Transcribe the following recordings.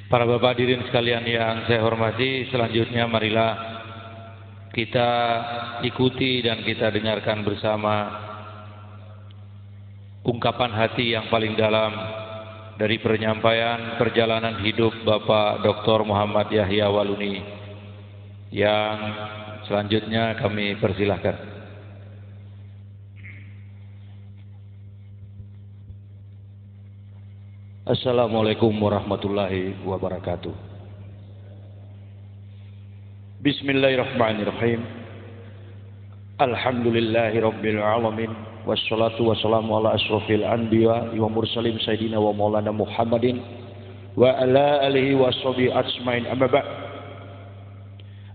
Para bapak hadirin sekalian yang saya hormati, selanjutnya marilah kita ikuti dan kita dengarkan bersama ungkapan hati yang paling dalam dari penyampaian perjalanan hidup Bapak Dr. Muhammad Yahya Waluni yang selanjutnya kami persilahkan. Assalamualaikum warahmatullahi wabarakatuh. Bismillahirrahmanirrahim. Alhamdulillahi rabbil alamin. Wassalatu wassalamu ala asrofil anbiya wa mursalin sayyidina wa maulana Muhammadin wa ala alihi wa sahbihi ajmain, amma ba'd.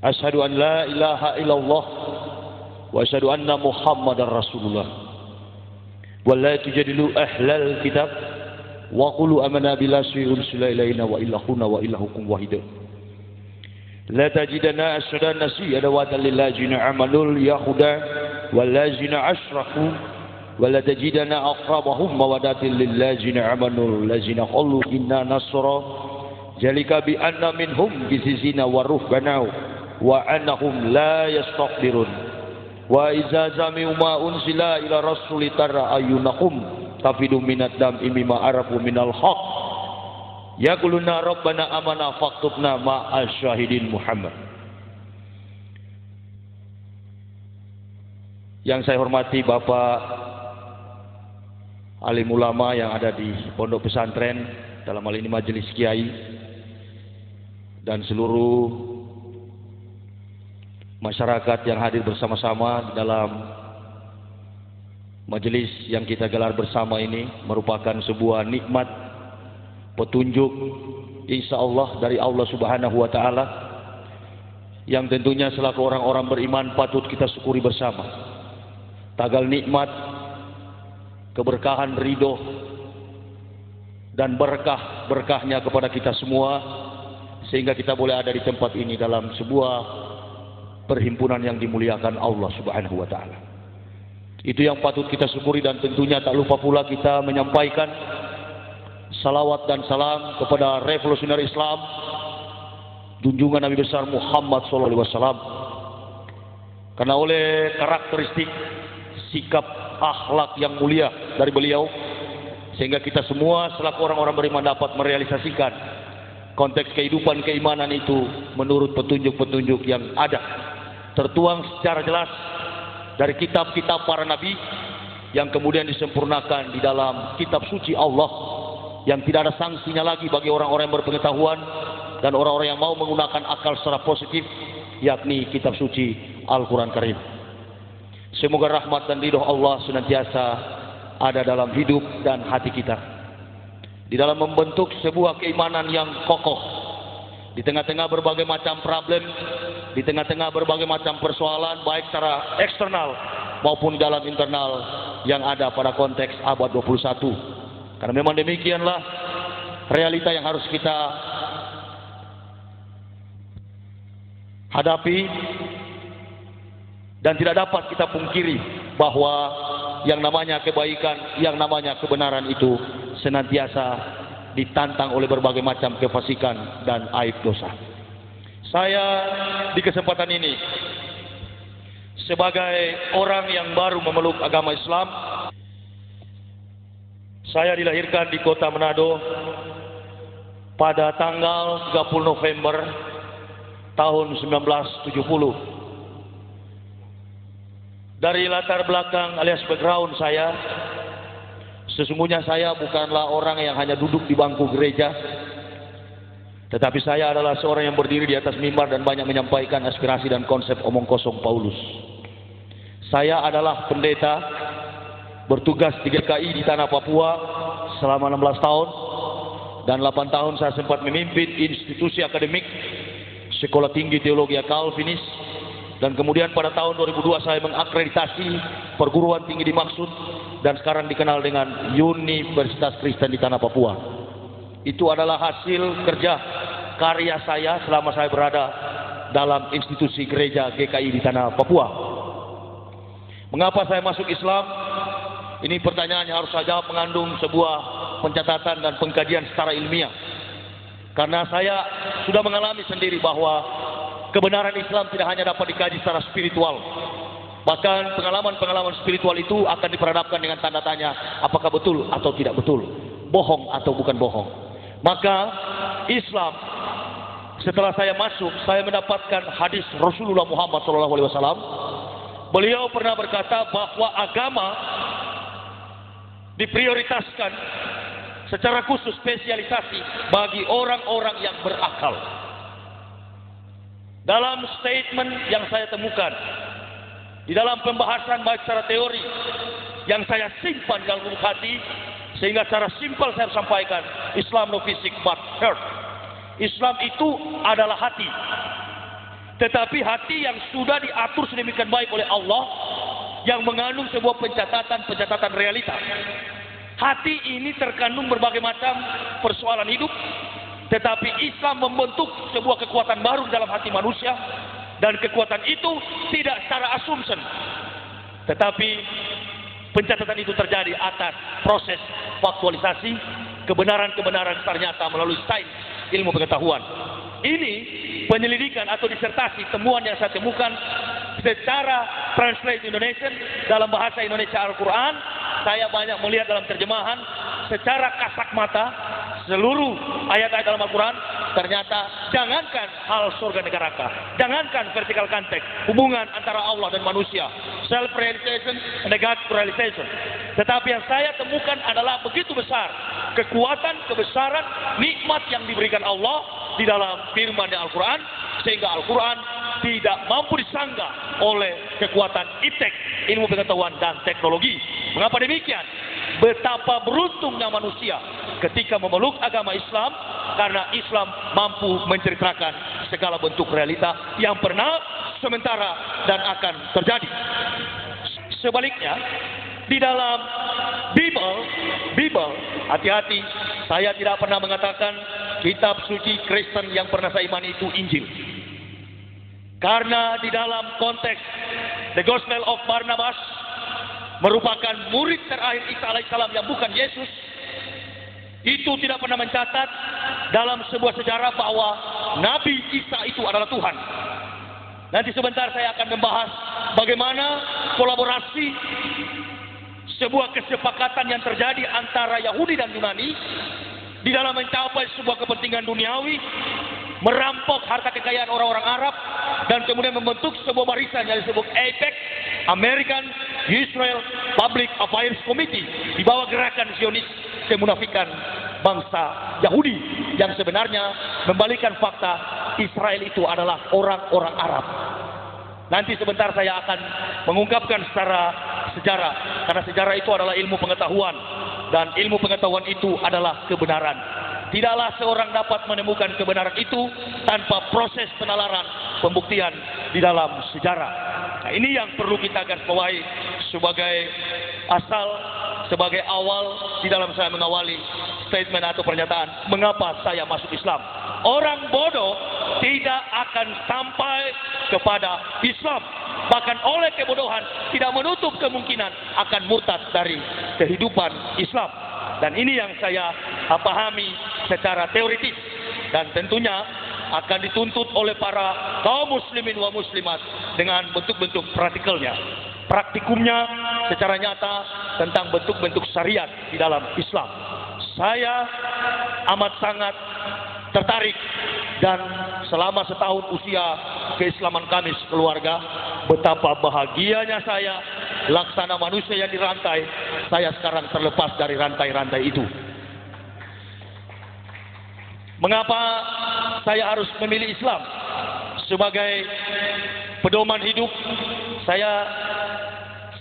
Asyhadu an la ilaha illallah wa asyhadu anna Muhammadar Rasulullah. Wa la tujadilu ahlal kitab wa qulu amanna billahi ursila ilaina wa ilahuna wa ilahukum wahid. La tajidanna ashadan nasi adawatan lil ladzina amanul yahuda wal ladzina asyraku wa la tajidanna aqrabahum mawaddatin lil ladzina amanul ladzina qalu inna nasra jalika bi anna minhum bizizina wa ruhbana wa annahum la yastakbirun wa iza zami'u ma unsila ila rasuli tara ayunahum tafidu minat dam imima arafu minal haq yaquluna rabbana amana faktubna ma'al syahidin Muhammad. Yang saya hormati Bapak alim ulama yang ada di pondok pesantren, dalam hal ini majelis kiai, dan seluruh masyarakat yang hadir bersama-sama dalam majelis yang kita gelar bersama ini merupakan sebuah nikmat petunjuk insyaallah dari Allah Subhanahu wa taala yang tentunya selaku orang-orang beriman patut kita syukuri bersama. Tagal nikmat, keberkahan, ridho dan berkahnya kepada kita semua sehingga kita boleh ada di tempat ini dalam sebuah perhimpunan yang dimuliakan Allah Subhanahu wa taala. Itu yang patut kita syukuri, dan tentunya tak lupa pula kita menyampaikan salawat dan salam kepada revolusioner Islam, junjungan Nabi besar Muhammad SAW. Karena oleh karakteristik sikap akhlak yang mulia dari beliau, sehingga kita semua selaku orang-orang beriman dapat merealisasikan konteks kehidupan keimanan itu menurut petunjuk-petunjuk yang ada, tertuang secara jelas dari kitab-kitab para nabi yang kemudian disempurnakan di dalam kitab suci Allah yang tidak ada sanksinya lagi bagi orang-orang yang berpengetahuan dan orang-orang yang mau menggunakan akal secara positif, yakni kitab suci Al-Quran Karim. Semoga rahmat dan ridho Allah senantiasa ada dalam hidup dan hati kita di dalam membentuk sebuah keimanan yang kokoh di tengah-tengah berbagai macam problem, di tengah-tengah berbagai macam persoalan baik secara eksternal maupun dalam internal yang ada pada konteks abad 21. Karena memang demikianlah realita yang harus kita hadapi, dan tidak dapat kita pungkiri bahwa yang namanya kebaikan, yang namanya kebenaran itu senantiasa ditantang oleh berbagai macam kefasikan dan aib dosa. Saya di kesempatan ini sebagai orang yang baru memeluk agama Islam, saya dilahirkan di kota Manado pada tanggal 30 November tahun 1970. Dari latar belakang alias background saya, sesungguhnya saya bukanlah orang yang hanya duduk di bangku gereja, tetapi saya adalah seorang yang berdiri di atas mimbar dan banyak menyampaikan aspirasi dan konsep omong kosong Paulus. Saya adalah pendeta bertugas di GKI di tanah Papua selama 16 tahun, dan 8 tahun saya sempat memimpin institusi akademik Sekolah Tinggi Teologi Calvinis, dan kemudian pada tahun 2002 saya mengakreditasi perguruan tinggi dimaksud dan sekarang dikenal dengan Universitas Kristen di tanah Papua. Itu adalah hasil kerja karya saya selama saya berada dalam institusi gereja GKI di tanah Papua. Mengapa saya masuk Islam? Ini pertanyaan yang harus saya jawab mengandung sebuah pencatatan dan pengkajian secara ilmiah. Karena saya sudah mengalami sendiri bahwa kebenaran Islam tidak hanya dapat dikaji secara spiritual. Bahkan pengalaman-pengalaman spiritual itu akan diperhadapkan dengan tanda tanya, apakah betul atau tidak betul, bohong atau bukan bohong. Maka Islam, setelah saya masuk, saya mendapatkan hadis Rasulullah Muhammad SAW. Beliau pernah berkata bahwa agama diprioritaskan secara khusus spesialisasi bagi orang-orang yang berakal. Dalam statement yang saya temukan, di dalam pembahasan baik secara teori yang saya simpan dalam lubuk hati, sehingga secara simpel saya sampaikan, Islam no fisik but heart. Islam itu adalah hati, tetapi hati yang sudah diatur sedemikian baik oleh Allah, yang mengandung sebuah pencatatan realita. Hati ini terkandung berbagai macam persoalan hidup, tetapi Islam membentuk sebuah kekuatan baru dalam hati manusia, dan kekuatan itu tidak secara assumption, tetapi pencatatan itu terjadi atas proses faktualisasi, kebenaran-kebenaran ternyata melalui sains ilmu pengetahuan. Ini penyelidikan atau disertasi temuan yang saya temukan secara translate Indonesian dalam bahasa Indonesia Al-Quran. Saya banyak melihat dalam terjemahan secara kasat mata seluruh ayat-ayat dalam Al-Quran. Ternyata jangankan hal surga neraka, jangankan vertical contact, hubungan antara Allah dan manusia, self realization and God realization, tetapi yang saya temukan adalah begitu besar kekuatan, kebesaran, nikmat yang diberikan Allah di dalam firman Al-Quran, sehingga Al-Quran tidak mampu disangga oleh kekuatan iptek, ilmu pengetahuan dan teknologi. Mengapa demikian? Betapa beruntungnya manusia ketika memeluk agama Islam, karena Islam mampu menceritakan segala bentuk realita yang pernah, sementara, dan akan terjadi. Sebaliknya, di dalam Bible, hati-hati, saya tidak pernah mengatakan kitab suci Kristen yang pernah saya imani itu Injil. Karena di dalam konteks The Gospel of Barnabas merupakan murid terakhir Isa alaihissalam yang bukan Yesus, itu tidak pernah mencatat dalam sebuah sejarah bahwa Nabi Isa itu adalah Tuhan. Nanti sebentar saya akan membahas bagaimana kolaborasi sebuah kesepakatan yang terjadi antara Yahudi dan Yunani di dalam mencapai sebuah kepentingan duniawi, merampok harta kekayaan orang-orang Arab, dan kemudian membentuk sebuah barisan yang disebut AIPAC, American Israel Public Affairs Committee, di bawah gerakan Zionis kemunafikan bangsa Yahudi yang sebenarnya membalikan fakta Israel itu adalah orang-orang Arab. Nanti sebentar saya akan mengungkapkan secara sejarah, karena sejarah itu adalah ilmu pengetahuan, dan ilmu pengetahuan itu adalah kebenaran. Tidaklah seorang dapat menemukan kebenaran itu tanpa proses penalaran, pembuktian di dalam sejarah. Nah, ini yang perlu kita garis bawahi sebagai asal, sebagai awal di dalam saya mengawali statement atau pernyataan mengapa saya masuk Islam. Orang bodoh tidak akan sampai kepada Islam, bahkan oleh kebodohan tidak menutup kemungkinan akan murtad dari kehidupan Islam. Dan ini yang saya pahami secara teoritis, dan tentunya akan dituntut oleh para kaum muslimin wa muslimat dengan bentuk-bentuk praktikalnya, praktikumnya secara nyata tentang bentuk-bentuk syariat di dalam Islam. Saya amat sangat tertarik, dan selama setahun usia keislaman kami sekeluarga, betapa bahagianya saya, laksana manusia yang dirantai, saya sekarang terlepas dari rantai-rantai itu. Mengapa saya harus memilih Islam sebagai pedoman hidup? Saya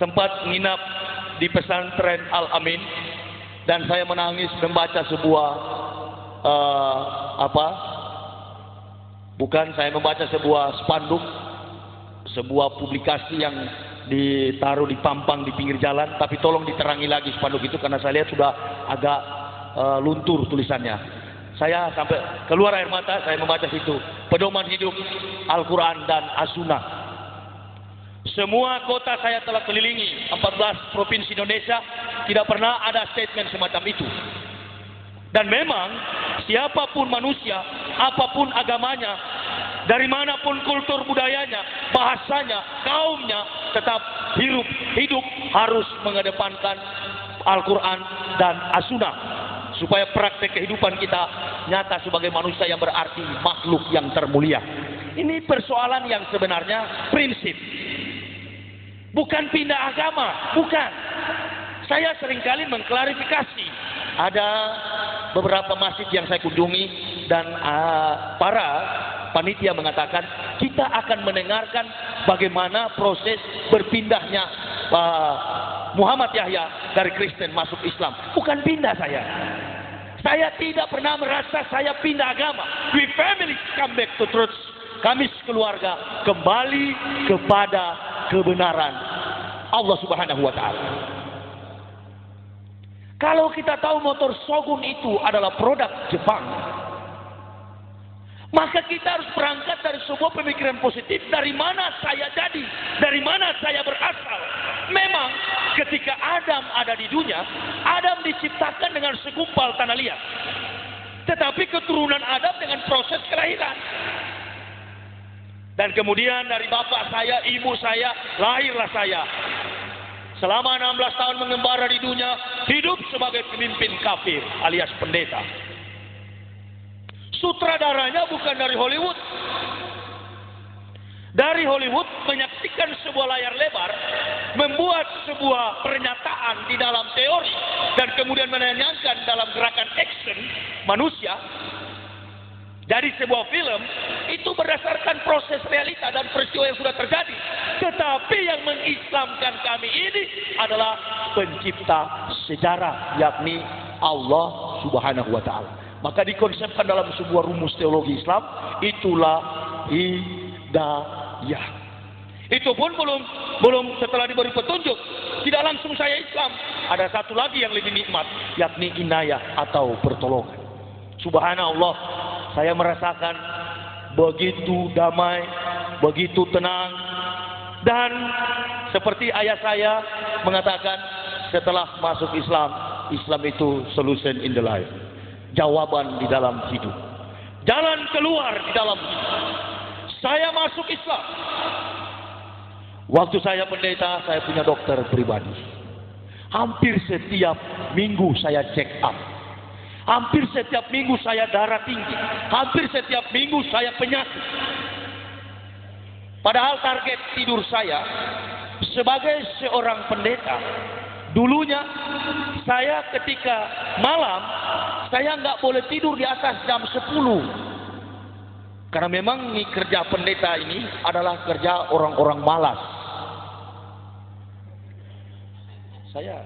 sempat menginap di pesantren Al-Amin, dan saya menangis membaca sebuah saya membaca sebuah spanduk, sebuah publikasi yang ditaruh di pampang di pinggir jalan, tapi tolong diterangi lagi spanduk itu, karena saya lihat sudah agak luntur tulisannya. Saya sampai keluar air mata, saya membaca situ, pedoman hidup Al-Quran dan As-Sunnah. Semua kota saya telah kelilingi, 14 provinsi Indonesia, tidak pernah ada statement semacam itu. Dan memang siapapun manusia, apapun agamanya, dari manapun kultur budayanya, bahasanya, kaumnya, tetap hidup harus mengedepankan Al-Quran dan As-Sunnah, supaya praktek kehidupan kita nyata sebagai manusia yang berarti makhluk yang termulia. Ini persoalan yang sebenarnya prinsip, bukan pindah agama, bukan. Saya seringkali mengklarifikasi. Ada beberapa masjid yang saya kunjungi dan para panitia mengatakan kita akan mendengarkan bagaimana proses berpindahnya Muhammad Yahya dari Kristen masuk Islam. Bukan pindah saya. Saya tidak pernah merasa saya pindah agama. We family come back to truth. Kami sekeluarga kembali kepada kebenaran Allah Subhanahu wa taala. Kalau kita tahu motor Shogun itu adalah produk Jepang, maka kita harus berangkat dari sebuah pemikiran positif. Dari mana saya jadi? Dari mana saya berasal? Memang ketika Adam ada di dunia, Adam diciptakan dengan segumpal tanah liat. Tetapi keturunan Adam dengan proses kelahiran. Dan kemudian dari bapak saya, ibu saya, lahirlah saya. Selama 16 tahun mengembara di dunia, hidup sebagai pemimpin kafir alias pendeta. Sutradaranya bukan dari Hollywood. Dari Hollywood menyaksikan sebuah layar lebar, membuat sebuah pernyataan di dalam teori, dan kemudian menyanyikan dalam gerakan action manusia. Dari sebuah film itu berdasarkan proses realita dan peristiwa yang sudah terjadi. Tetapi yang mengislamkan kami ini adalah pencipta sejarah, yakni Allah Subhanahu wa taala. Maka dikonsepkan dalam sebuah rumus teologi Islam, itulah hidayah. Itu pun belum setelah diberi petunjuk, tidak langsung saya Islam. Ada satu lagi yang lebih nikmat, yakni inayah atau pertolongan. Subhanallah, saya merasakan begitu damai, begitu tenang. Dan seperti ayah saya mengatakan, setelah masuk Islam, Islam itu solution in the life, jawaban di dalam hidup, jalan keluar di dalam hidup. Saya masuk Islam. Waktu saya pendeta, saya punya dokter pribadi. Hampir setiap minggu saya check up. Hampir setiap minggu saya darah tinggi. Hampir setiap minggu saya penyakit. Padahal target tidur saya sebagai seorang pendeta, dulunya saya ketika malam saya nggak boleh tidur di atas jam 10. Karena memang kerja pendeta ini adalah kerja orang-orang malas. Saya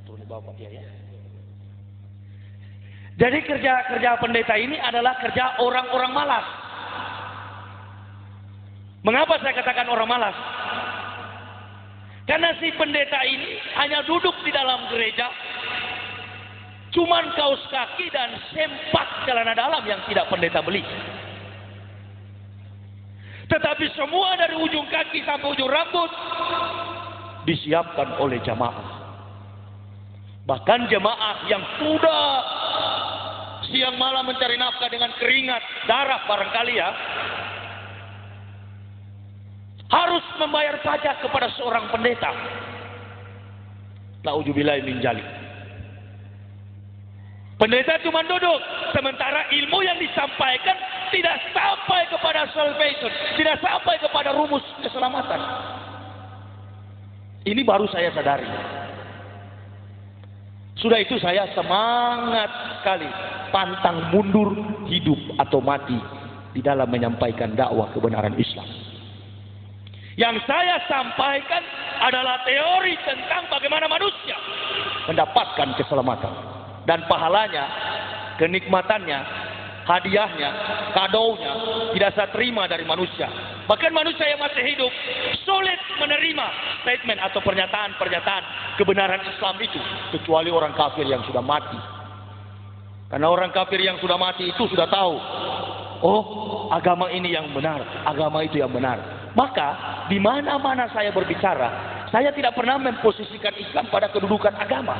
turun di bawah dia ya. Jadi kerja pendeta ini adalah kerja orang-orang malas. Mengapa saya katakan orang malas? Karena si pendeta ini hanya duduk di dalam gereja, cuman kaos kaki dan sempak celana dalam yang tidak pendeta beli. Tetapi semua dari ujung kaki sampai ujung rambut disiapkan oleh jamaah. Bahkan jemaah yang sudah siang malam mencari nafkah dengan keringat, darah barangkali ya, harus membayar pajak kepada seorang pendeta. Na'udzubillahi min dzalik. Pendeta cuma duduk, sementara ilmu yang disampaikan tidak sampai kepada salvation, tidak sampai kepada rumus keselamatan. Ini baru saya sadari. Sudah itu saya semangat sekali, pantang mundur, hidup atau mati di dalam menyampaikan dakwah kebenaran Islam. Yang saya sampaikan adalah teori tentang bagaimana manusia mendapatkan keselamatan. Dan pahalanya, kenikmatannya, hadiahnya, kadonya tidak saya terima dari manusia. Bahkan manusia yang masih hidup sulit menerima statement atau pernyataan-pernyataan kebenaran Islam itu, kecuali orang kafir yang sudah mati. Karena orang kafir yang sudah mati itu sudah tahu, oh agama ini yang benar, agama itu yang benar. Maka di mana-mana saya berbicara, Saya tidak pernah memposisikan Islam pada kedudukan agama.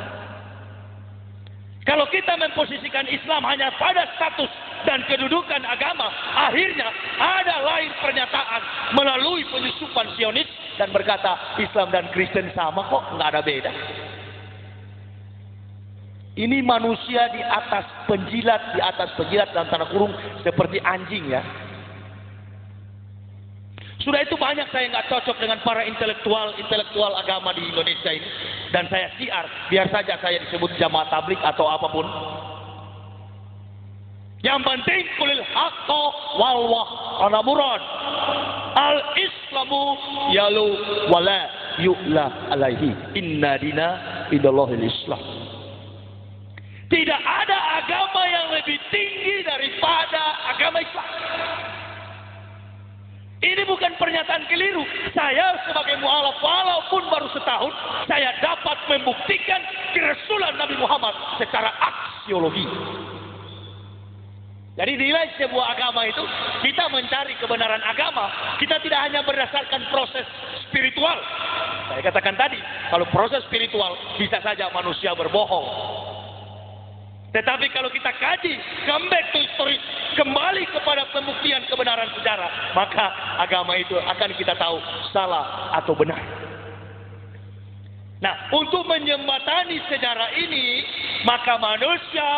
Kalau kita memposisikan Islam hanya pada status dan kedudukan agama, akhirnya ada lahir pernyataan melalui penyusupan Zionis dan berkata Islam dan Kristen sama kok, nggak ada beda. Ini manusia di atas penjilat dalam tanda kurung seperti anjing ya. Sudah itu banyak saya nggak cocok dengan para intelektual agama di Indonesia ini, dan saya siar, biar saja saya disebut jamaah tablik atau apapun. Yang penting kulil haqqo wal ana murad. Al Islamu yalu wala yu'la alaihi. Inna dina idallahil Islam. Tidak ada agama yang lebih tinggi daripada agama Islam. Ini bukan pernyataan keliru. Saya sebagai mualaf walaupun baru setahun, saya dapat membuktikan kerasulan Nabi Muhammad secara aksiologi. Jadi nilai sebuah agama itu, kita mencari kebenaran agama, kita tidak hanya berdasarkan proses spiritual. Saya katakan tadi, kalau proses spiritual bisa saja manusia berbohong. Tetapi kalau kita kaji, come back to history, kembali kepada pembuktian kebenaran sejarah, maka agama itu akan kita tahu salah atau benar. Nah, untuk menjembatani sejarah ini, maka manusia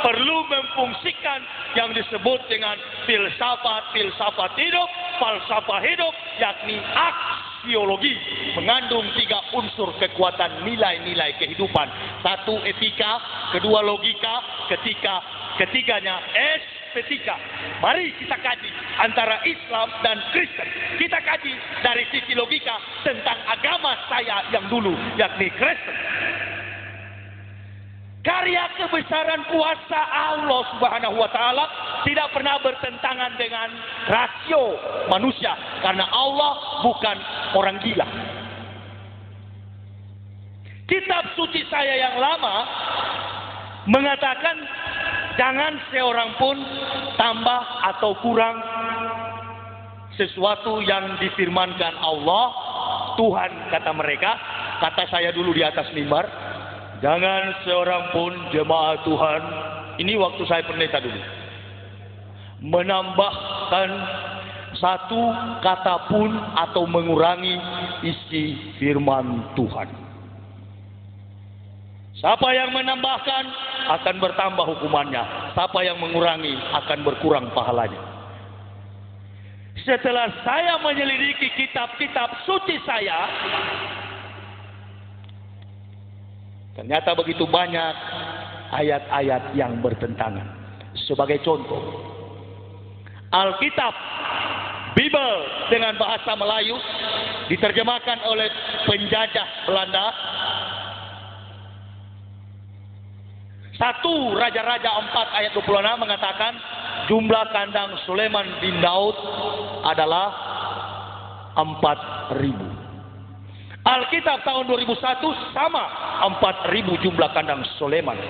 perlu memfungsikan yang disebut dengan filsafat hidup, falsafah hidup, yakni aksiologi, mengandung 3 unsur kekuatan nilai-nilai kehidupan. 1 etika, 2 logika, ketiganya estetika. Mari kita kaji antara Islam dan Kristen. Kita kaji dari sisi logika tentang agama saya yang dulu, yakni Kristen. Karya kebesaran kuasa Allah Subhanahu wa taala tidak pernah bertentangan dengan rasio manusia, karena Allah bukan orang gila. Kitab suci saya yang lama mengatakan jangan seorang pun tambah atau kurang sesuatu yang difirmankan Allah, Tuhan kata mereka. Kata saya dulu di atas mimbar, jangan seorang pun jemaah Tuhan, ini waktu saya pendeta dulu, menambahkan satu kata pun atau mengurangi isi firman Tuhan. Siapa yang menambahkan akan bertambah hukumannya, siapa yang mengurangi akan berkurang pahalanya. Setelah saya menyelidiki kitab-kitab suci saya, ternyata begitu banyak ayat-ayat yang bertentangan. Sebagai contoh, Alkitab, Bible dengan bahasa Melayu diterjemahkan oleh penjajah Belanda. 1 Raja-Raja 4 ayat 26 mengatakan jumlah kandang Sulaiman bin Daud adalah 4.000. Alkitab tahun 2001 sama 4.000 jumlah kandang Sulaiman.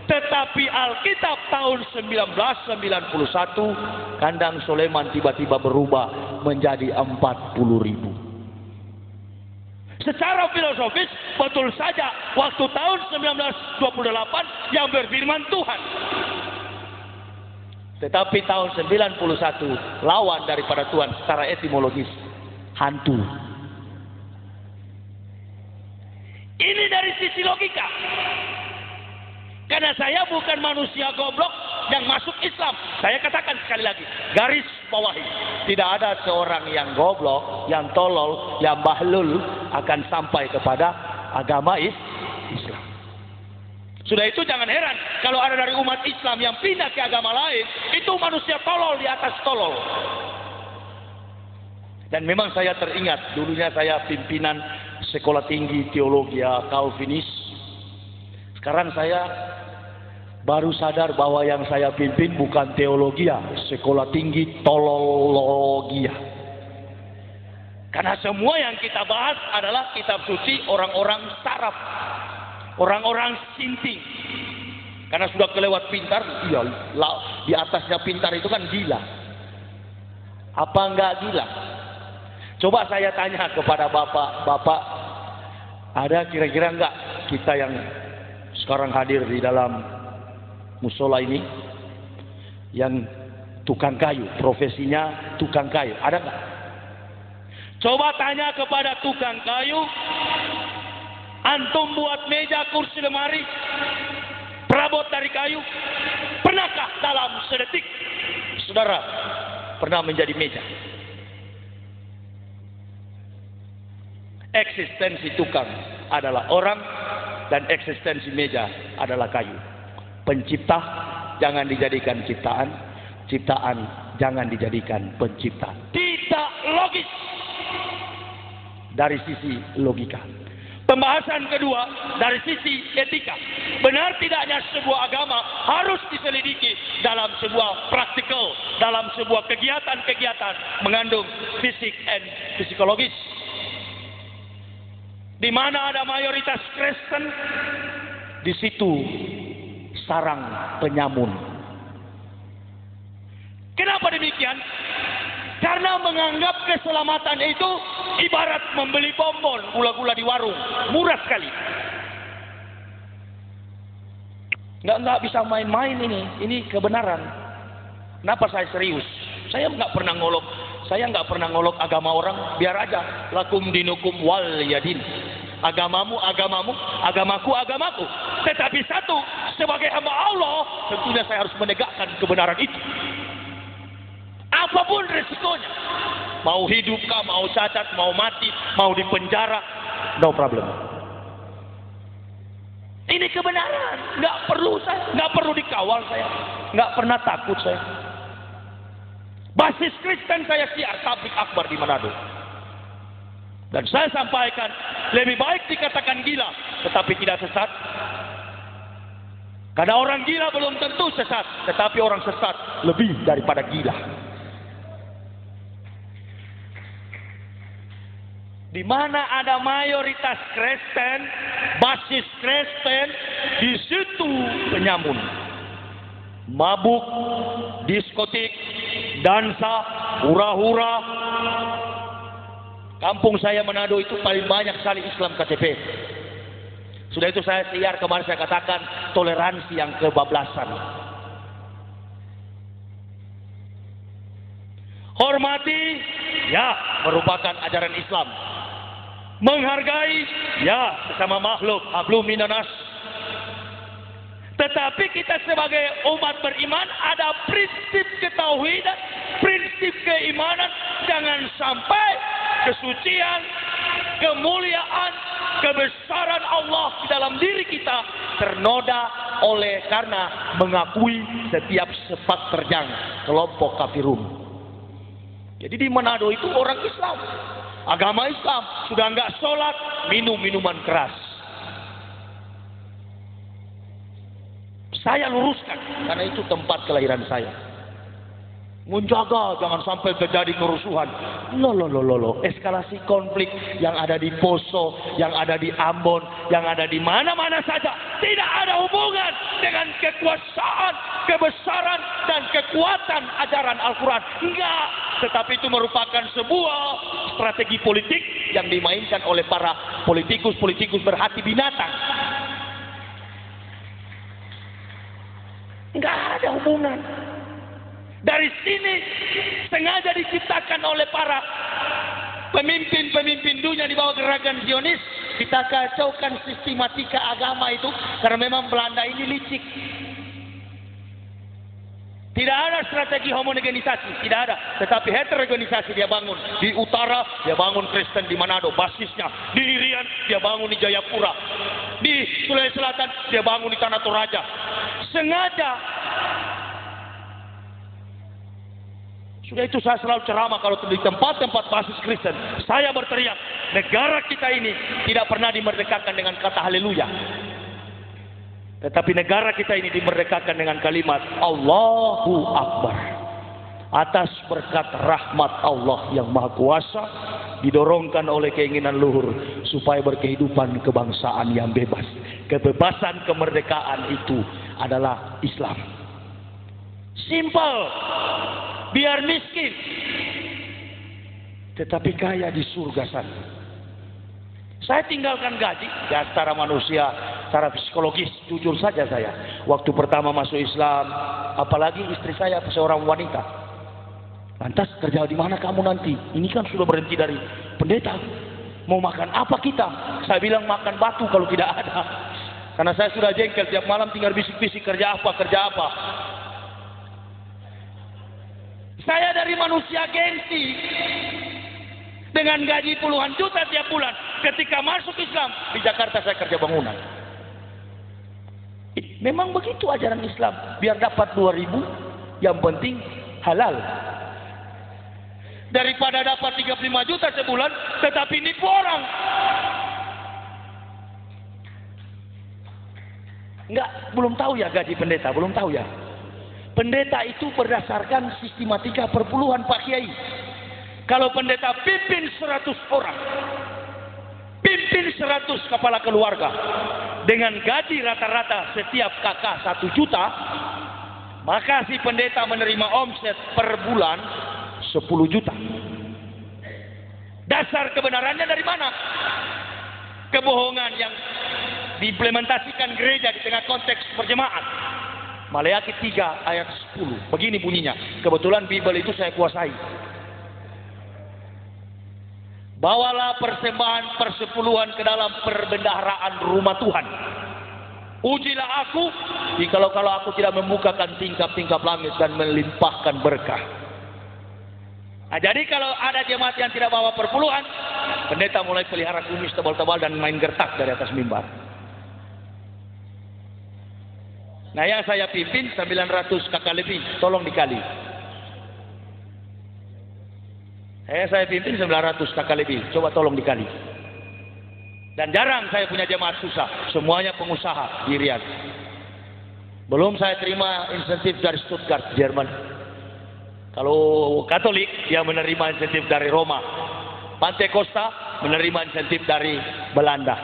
Tetapi Alkitab tahun 1991 kandang Sulaiman tiba-tiba berubah menjadi 40.000. Secara filosofis betul saja waktu tahun 1928 yang berfirman Tuhan. Tetapi tahun 91 lawan daripada Tuhan secara etimologis, hantu. Ini dari sisi logika. Karena saya bukan manusia goblok yang masuk Islam. Saya katakan sekali lagi, garis bawahi. Tidak ada seorang yang goblok, yang tolol, yang bahlul akan sampai kepada agama Islam. Sudah itu jangan heran kalau ada dari umat Islam yang pindah ke agama lain, itu manusia tolol di atas tolol. Dan memang saya teringat, dulunya saya pimpinan sekolah tinggi teologi Calvinis. Sekarang saya baru sadar bahwa yang saya pimpin bukan teologi, sekolah tinggi tolologia. Karena semua yang kita bahas adalah kitab suci orang-orang saraf, orang-orang sinting. Karena sudah kelewat pintar, iya, di atasnya pintar itu kan gila. Apa enggak gila? Coba saya tanya kepada bapak-bapak Ada kira-kira enggak kita yang sekarang hadir di dalam musola ini yang tukang kayu, profesinya tukang kayu, ada enggak? Coba tanya kepada tukang kayu, antum buat meja, kursi, lemari, perabot dari kayu, pernahkah dalam sedetik saudara pernah menjadi meja? Eksistensi tukang adalah orang dan eksistensi meja adalah kayu. Pencipta jangan dijadikan ciptaan, ciptaan jangan dijadikan pencipta. Tidak logis dari sisi logika. Pembahasan kedua dari sisi etika. Benar tidaknya sebuah agama harus diselidiki dalam sebuah praktikal, dalam sebuah kegiatan-kegiatan mengandung fisik and psikologis. Di mana ada mayoritas Kristen, di situ sarang penyamun. Kenapa demikian? Karena menganggap keselamatan itu ibarat membeli bonbon gula-gula di warung, murah sekali. Nggak bisa main-main ini kebenaran. Kenapa saya serius? Saya nggak pernah ngolok agama orang, biar aja. Lakum dinukum wal yadin. Agamamu, agamaku. Tetapi satu, sebagai hamba Allah, tentunya saya harus menegakkan kebenaran itu. Apapun resikonya. Mau hidup kah, mau cacat, mau mati, mau dipenjara, no problem. Ini kebenaran, nggak perlu dikawal saya, nggak pernah takut saya. Basis Kristen saya siar tablik akbar di Manado. Dan saya sampaikan, lebih baik dikatakan gila, tetapi tidak sesat. Karena orang gila belum tentu sesat, tetapi orang sesat lebih daripada gila. Di mana ada mayoritas Kristen, basis Kristen, di situ penyamun, mabuk, diskotik, dansa, hura-hura. Kampung saya Manado itu paling banyak sekali Islam KTP. Sudah itu saya siar kemarin, saya katakan toleransi yang kebablasan. Hormati, ya, merupakan ajaran Islam. Menghargai, ya, sesama makhluk, hablum minanas. Tetapi kita sebagai umat beriman ada prinsip ketauhidan, prinsip keimanan. Jangan sampai kesucian, kemuliaan, kebesaran Allah di dalam diri kita ternoda oleh karena mengakui setiap sepak terjang kelompok kafirun. Jadi di Manado itu orang Islam, agama Islam, sudah enggak sholat, minum minuman keras. Saya luruskan karena itu tempat kelahiran saya. Menjaga jangan sampai terjadi kerusuhan. Loh. Eskalasi konflik yang ada di Poso, yang ada di Ambon, yang ada di mana-mana saja tidak ada hubungan dengan kekuasaan, kebesaran dan kekuatan ajaran Al-Quran. Enggak, tetapi itu merupakan sebuah strategi politik yang dimainkan oleh para politikus berhati binatang. Enggak ada hubungan. Dari sini sengaja diciptakan oleh para pemimpin dunia di bawah gerakan Zionis. Kita kacaukan sistematika agama itu karena memang Belanda ini licik. Tidak ada strategi homogenisasi, tidak ada. Tetapi heterogenisasi dia bangun. Di utara dia bangun Kristen di Manado, basisnya. Di Irian dia bangun di Jayapura. Di Sulawesi Selatan dia bangun di Tanah Toraja. Sengaja. Sudah itu saya selalu ceramah kalau di tempat-tempat basis Kristen. Saya berteriak, negara kita ini tidak pernah dimerdekakan dengan kata haleluya. Tetapi negara kita ini dimerdekakan dengan kalimat Allahu Akbar. Atas berkat rahmat Allah yang Maha Kuasa, didorongkan oleh keinginan luhur supaya berkehidupan kebangsaan yang bebas. Kebebasan kemerdekaan itu adalah Islam. Simple. Biar miskin, tetapi kaya di surga sana. Saya tinggalkan gaji, ya secara manusia, secara psikologis, jujur saja saya. Waktu pertama masuk Islam, apalagi istri saya seorang wanita. Lantas kerja di mana kamu nanti? Ini kan sudah berhenti dari pendeta. Mau makan apa kita? Saya bilang makan batu kalau tidak ada. Karena saya sudah jengkel, tiap malam tinggal bisik-bisik kerja apa, kerja apa. Saya dari manusia gengsi. Dengan gaji puluhan juta tiap bulan. Ketika masuk Islam, di Jakarta saya kerja bangunan. Memang begitu ajaran Islam. Biar dapat 2.000, yang penting halal. Daripada dapat 35 juta sebulan, tetapi nipu orang. Enggak, belum tahu ya gaji pendeta, belum tahu ya. Pendeta itu berdasarkan sistematika perpuluhan Pak Kiai. Kalau pendeta pimpin 100 orang, pimpin 100 kepala keluarga, dengan gaji rata-rata setiap kakak 1 juta, maka si pendeta menerima omset per bulan 10 juta. Dasar kebenarannya dari mana? Kebohongan yang diimplementasikan gereja di tengah konteks berjemaat. Maleakhi 3 ayat 10. Begini bunyinya. Kebetulan Bible itu saya kuasai. Bawalah persembahan persepuluhan ke dalam perbendaharaan rumah Tuhan. Ujilah aku, jikalau aku tidak membukakan tingkap-tingkap langit dan melimpahkan berkah. Nah, jadi kalau ada jemaat yang tidak bawa perpuluhan, pendeta mulai pelihara kumis tebal-tebal dan main gertak dari atas mimbar. Nah, yang saya pimpin 900 kakak lebih, tolong dikali. Saya pimpin 900 kakak lebih, coba tolong dikali. Dan jarang saya punya jemaat susah, semuanya pengusaha di Riyadh. Belum saya terima insentif dari Stuttgart, Jerman. Kalau Katolik, dia menerima insentif dari Roma. Pantai Costa menerima insentif dari Belanda.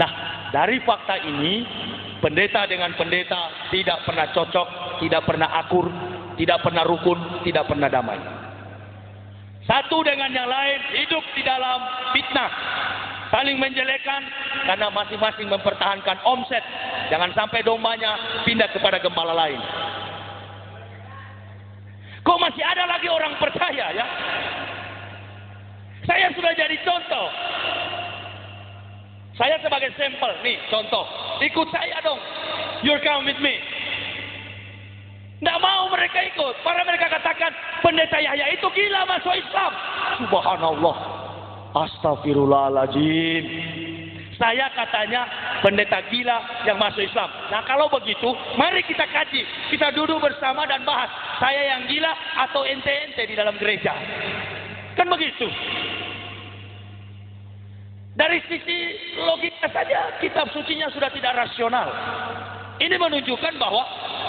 Nah, dari fakta ini, pendeta dengan pendeta tidak pernah cocok, tidak pernah akur, tidak pernah rukun, tidak pernah damai. Satu dengan yang lain hidup di dalam fitnah, saling menjelekkan karena masing-masing mempertahankan omset. Jangan sampai dombanya pindah kepada gembala lain. Kok masih ada lagi orang percaya ya? Saya sudah jadi contoh. Saya sebagai sampel, nih contoh. Ikut saya dong. You come with me. Tidak mau mereka ikut. Para mereka katakan pendeta Yahya itu gila masuk Islam. Subhanallah. Astagfirullahaladzim. Saya katanya pendeta gila yang masuk Islam. Nah kalau begitu, mari kita kaji. Kita duduk bersama dan bahas. Saya yang gila atau ente-ente di dalam gereja. Kan begitu. Dari sisi logika saja, kitab sucinya sudah tidak rasional. Ini menunjukkan bahwa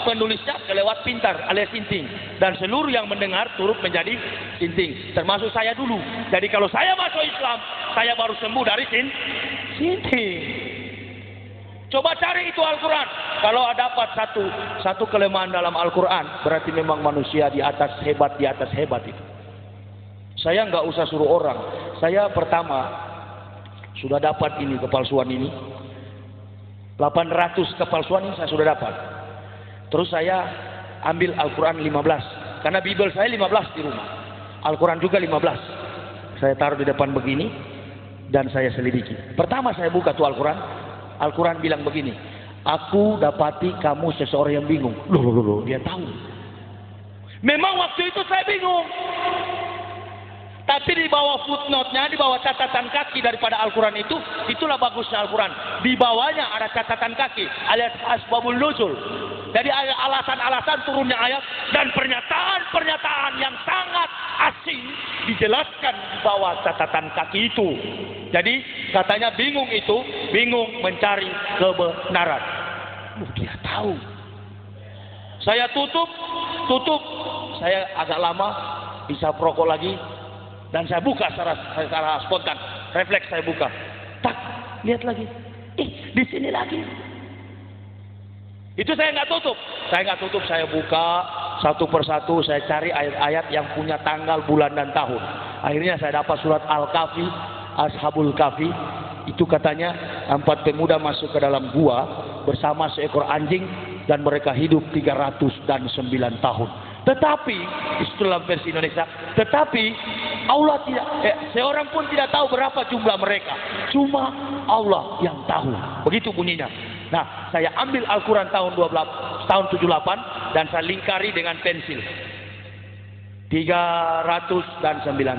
penulisnya kelewat pintar alias sinting. Dan seluruh yang mendengar turut menjadi sinting. Termasuk saya dulu. Jadi kalau saya masuk Islam, saya baru sembuh dari sinting. Coba cari itu Al-Quran. Kalau dapat satu kelemahan dalam Al-Quran, berarti memang manusia di atas hebat itu. Saya nggak usah suruh orang. Saya pertama sudah dapat ini kepalsuan ini. 800 kepalsuan ini saya sudah dapat. Terus saya ambil Al-Quran 15. Karena Bible saya 15 di rumah. Al-Quran juga 15. Saya taruh di depan begini. Dan saya selidiki. Pertama saya buka tuh Al-Quran. Al-Quran bilang begini. Aku dapati kamu seseorang yang bingung. Loh, dia tahu. Memang waktu itu saya bingung. Tapi di bawah footnote-nya, di bawah catatan kaki daripada Al-Quran itu, itulah bagusnya Al-Quran. Di bawahnya ada catatan kaki, alias asbabul nuzul. Jadi ada alasan-alasan turunnya ayat dan pernyataan-pernyataan yang sangat asing dijelaskan di bawah catatan kaki itu. Jadi katanya bingung mencari kebenaran. Dia tahu. Saya tutup. Saya agak lama bisa perokok lagi. Dan saya buka secara spontan, refleks saya buka. Tak, lihat lagi. Di sini lagi. Itu saya nggak tutup. Saya buka satu persatu. Saya cari ayat-ayat yang punya tanggal, bulan dan tahun. Akhirnya saya dapat surat Al-Kahfi, Ashabul Kahfi. Itu katanya 4 pemuda masuk ke dalam gua bersama seekor anjing dan mereka hidup 309 tahun. Tetapi dalam versi Indonesia, tetapi Allah tidak, seorang pun tidak tahu berapa jumlah mereka. Cuma Allah yang tahu. Begitu bunyinya. Nah, saya ambil Al-Quran tahun 78 dan saya lingkari dengan pensil. 309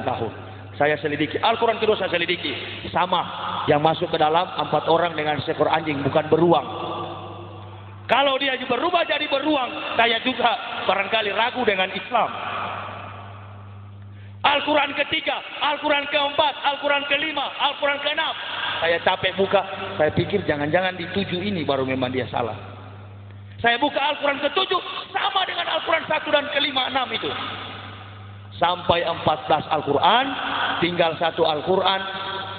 tahun. Saya selidiki. Al-Quran kedua saya selidiki. Sama. Yang masuk ke dalam 4 orang dengan seekor anjing, bukan beruang. Kalau dia berubah jadi beruang, saya juga barangkali ragu dengan Islam. Al-Quran ketiga, Al-Quran keempat, Al-Quran kelima, Al-Quran keenam. Saya capek buka, saya pikir jangan-jangan di 7 ini baru memang dia salah. Saya buka Al-Quran ke-7, sama dengan Al-Quran 1 dan kelima, 6 itu. Sampai 14 Al-Quran, tinggal 1 Al-Quran,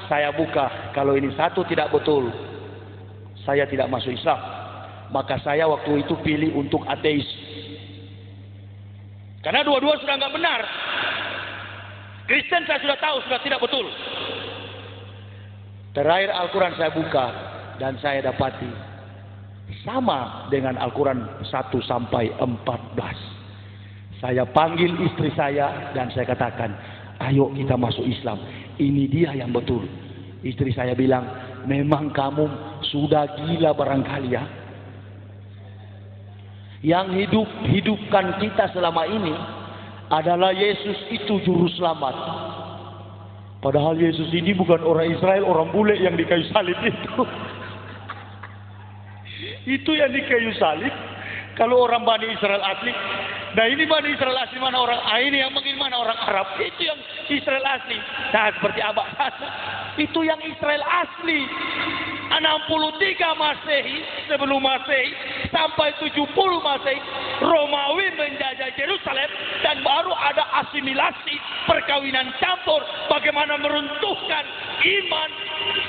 saya buka. Kalau ini 1 tidak betul, saya tidak masuk Islam. Maka saya waktu itu pilih untuk ateis. Karena dua-dua sudah nggak benar. Kristen saya sudah tahu, sudah tidak betul. Terakhir Al-Quran saya buka dan saya dapati sama dengan Al-Quran 1 sampai 14. Saya panggil istri saya dan saya katakan, ayo kita masuk Islam. Ini dia yang betul. Istri saya bilang, memang kamu sudah gila barangkali ya. Yang hidupkan kita selama ini adalah Yesus itu juru selamat. Padahal Yesus ini bukan orang Israel, orang bule yang di kayu salib itu. Itu yang di kayu salib. Kalau orang Bani Israel asli, nah ini Bani Israel asli mana orang? Ini yang bagaimana orang Arab? Itu yang Israel asli. Nah seperti Abah itu yang Israel asli. 63 Masehi, sebelum Masehi sampai 70 Masehi, Romawi menjajah Yerusalem dan baru ada asimilasi, perkawinan campur, bagaimana meruntuhkan iman,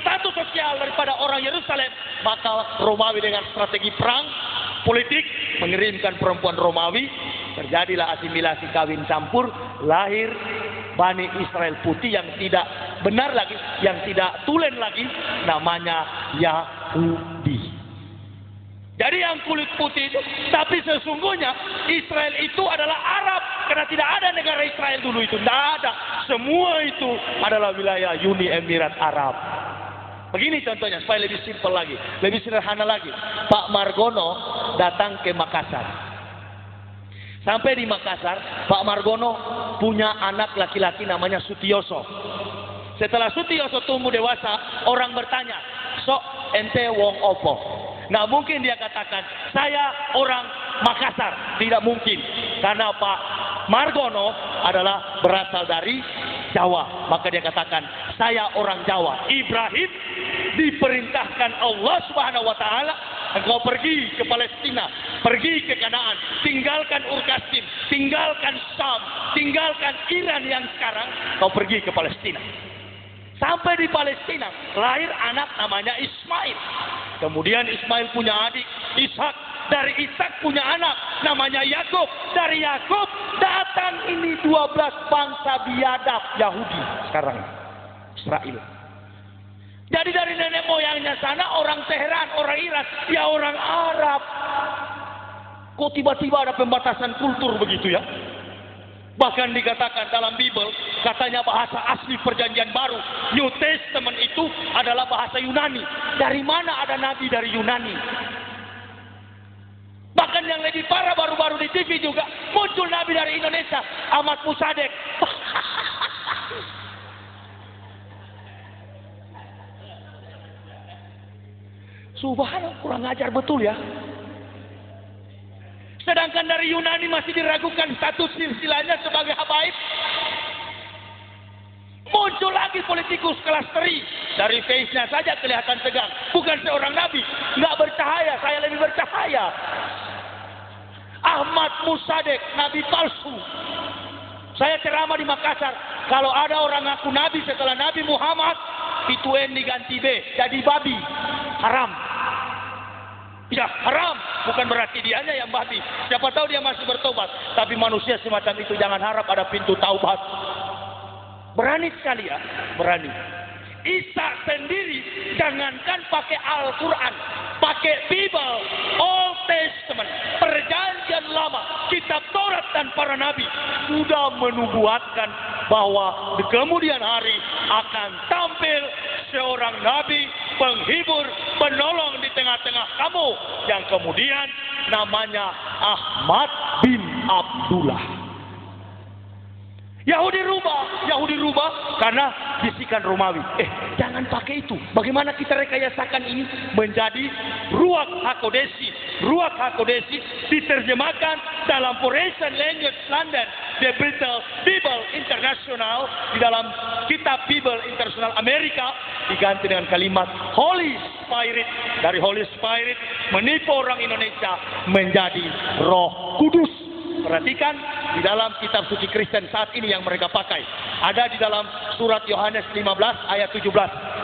status sosial daripada orang Yerusalem. Maka Romawi dengan strategi perang politik mengirimkan perempuan Romawi, terjadilah asimilasi kawin campur, lahir Bani Israel putih yang tidak benar lagi, yang tidak tulen lagi, namanya Yahudi. Jadi yang kulit putih itu, tapi sesungguhnya Israel itu adalah Arab, karena tidak ada negara Israel dulu itu, tidak ada. Semua itu adalah wilayah Uni Emirat Arab. Begini contohnya supaya lebih simpel lagi, lebih sederhana lagi. Pak Margono datang ke Makassar. Sampai di Makassar, Pak Margono punya anak laki-laki namanya Sutioso. Setelah Sutioso tumbuh dewasa, orang bertanya, sok ente wong opo? Nggak mungkin dia katakan, saya orang Makassar. Tidak mungkin. Karena Pak Margono adalah berasal dari Jawa. Maka dia katakan, saya orang Jawa. Ibrahim diperintahkan Allah Subhanahu wa Ta'ala, engkau pergi ke Palestina, pergi ke Kanaan, tinggalkan Ur-Kasdim, tinggalkan Syam, tinggalkan Iran yang sekarang, kau pergi ke Palestina. Sampai di Palestina, lahir anak namanya Ismail. Kemudian Ismail punya adik, Ishak. Dari Ishak punya anak, namanya Yakub. Dari Yakub datang ini 12 bangsa biadab Yahudi sekarang, Israel. Jadi dari nenek moyangnya sana orang Teheran, orang Iran, ya orang Arab. Kok tiba-tiba ada pembatasan kultur begitu ya? Bahkan dikatakan dalam Bible, katanya bahasa asli perjanjian baru, New Testament itu adalah bahasa Yunani. Dari mana ada nabi dari Yunani? Bahkan yang lebih parah baru-baru di TV juga, muncul nabi dari Indonesia, Ahmad Musadek. Subhanallah, kurang ajar betul ya. Sedangkan dari Yunani masih diragukan status silsilahnya sebagai habaib. Muncul lagi politikus kelas teri. Dari face-nya saja kelihatan tegang. Bukan seorang nabi. Nggak bercahaya, saya lebih bercahaya. Ahmad Musadek, nabi palsu. Saya ceramah di Makassar. Kalau ada orang ngaku nabi setelah Nabi Muhammad, itu N diganti B, jadi babi. Haram. Ya haram, bukan berarti dianya yang babi. Siapa tahu dia masih bertobat. Tapi manusia semacam itu jangan harap ada pintu taubat. Berani sekali ya, berani. Isa sendiri jangankan pakai Al-Quran, pakai Bible, Old Testament, perjanjian lama, kitab Taurat dan para nabi sudah menubuatkan bahwa di kemudian hari akan tampil seorang nabi, penghibur, penolong di tengah-tengah kamu yang kemudian namanya Ahmad bin Abdullah. Yahudi rubah karena bisikan Romawi. Jangan pakai itu. Bagaimana kita rekayasakan ini menjadi Ruach HaKodesi. Ruach HaKodesi diterjemahkan dalam Forensic Language London, The Bible International, di dalam kitab Bible International Amerika diganti dengan kalimat Holy Spirit. Dari Holy Spirit menipu orang Indonesia menjadi Roh Kudus. Perhatikan di dalam kitab suci Kristen saat ini yang mereka pakai. Ada di dalam surat Yohanes 15 ayat 17.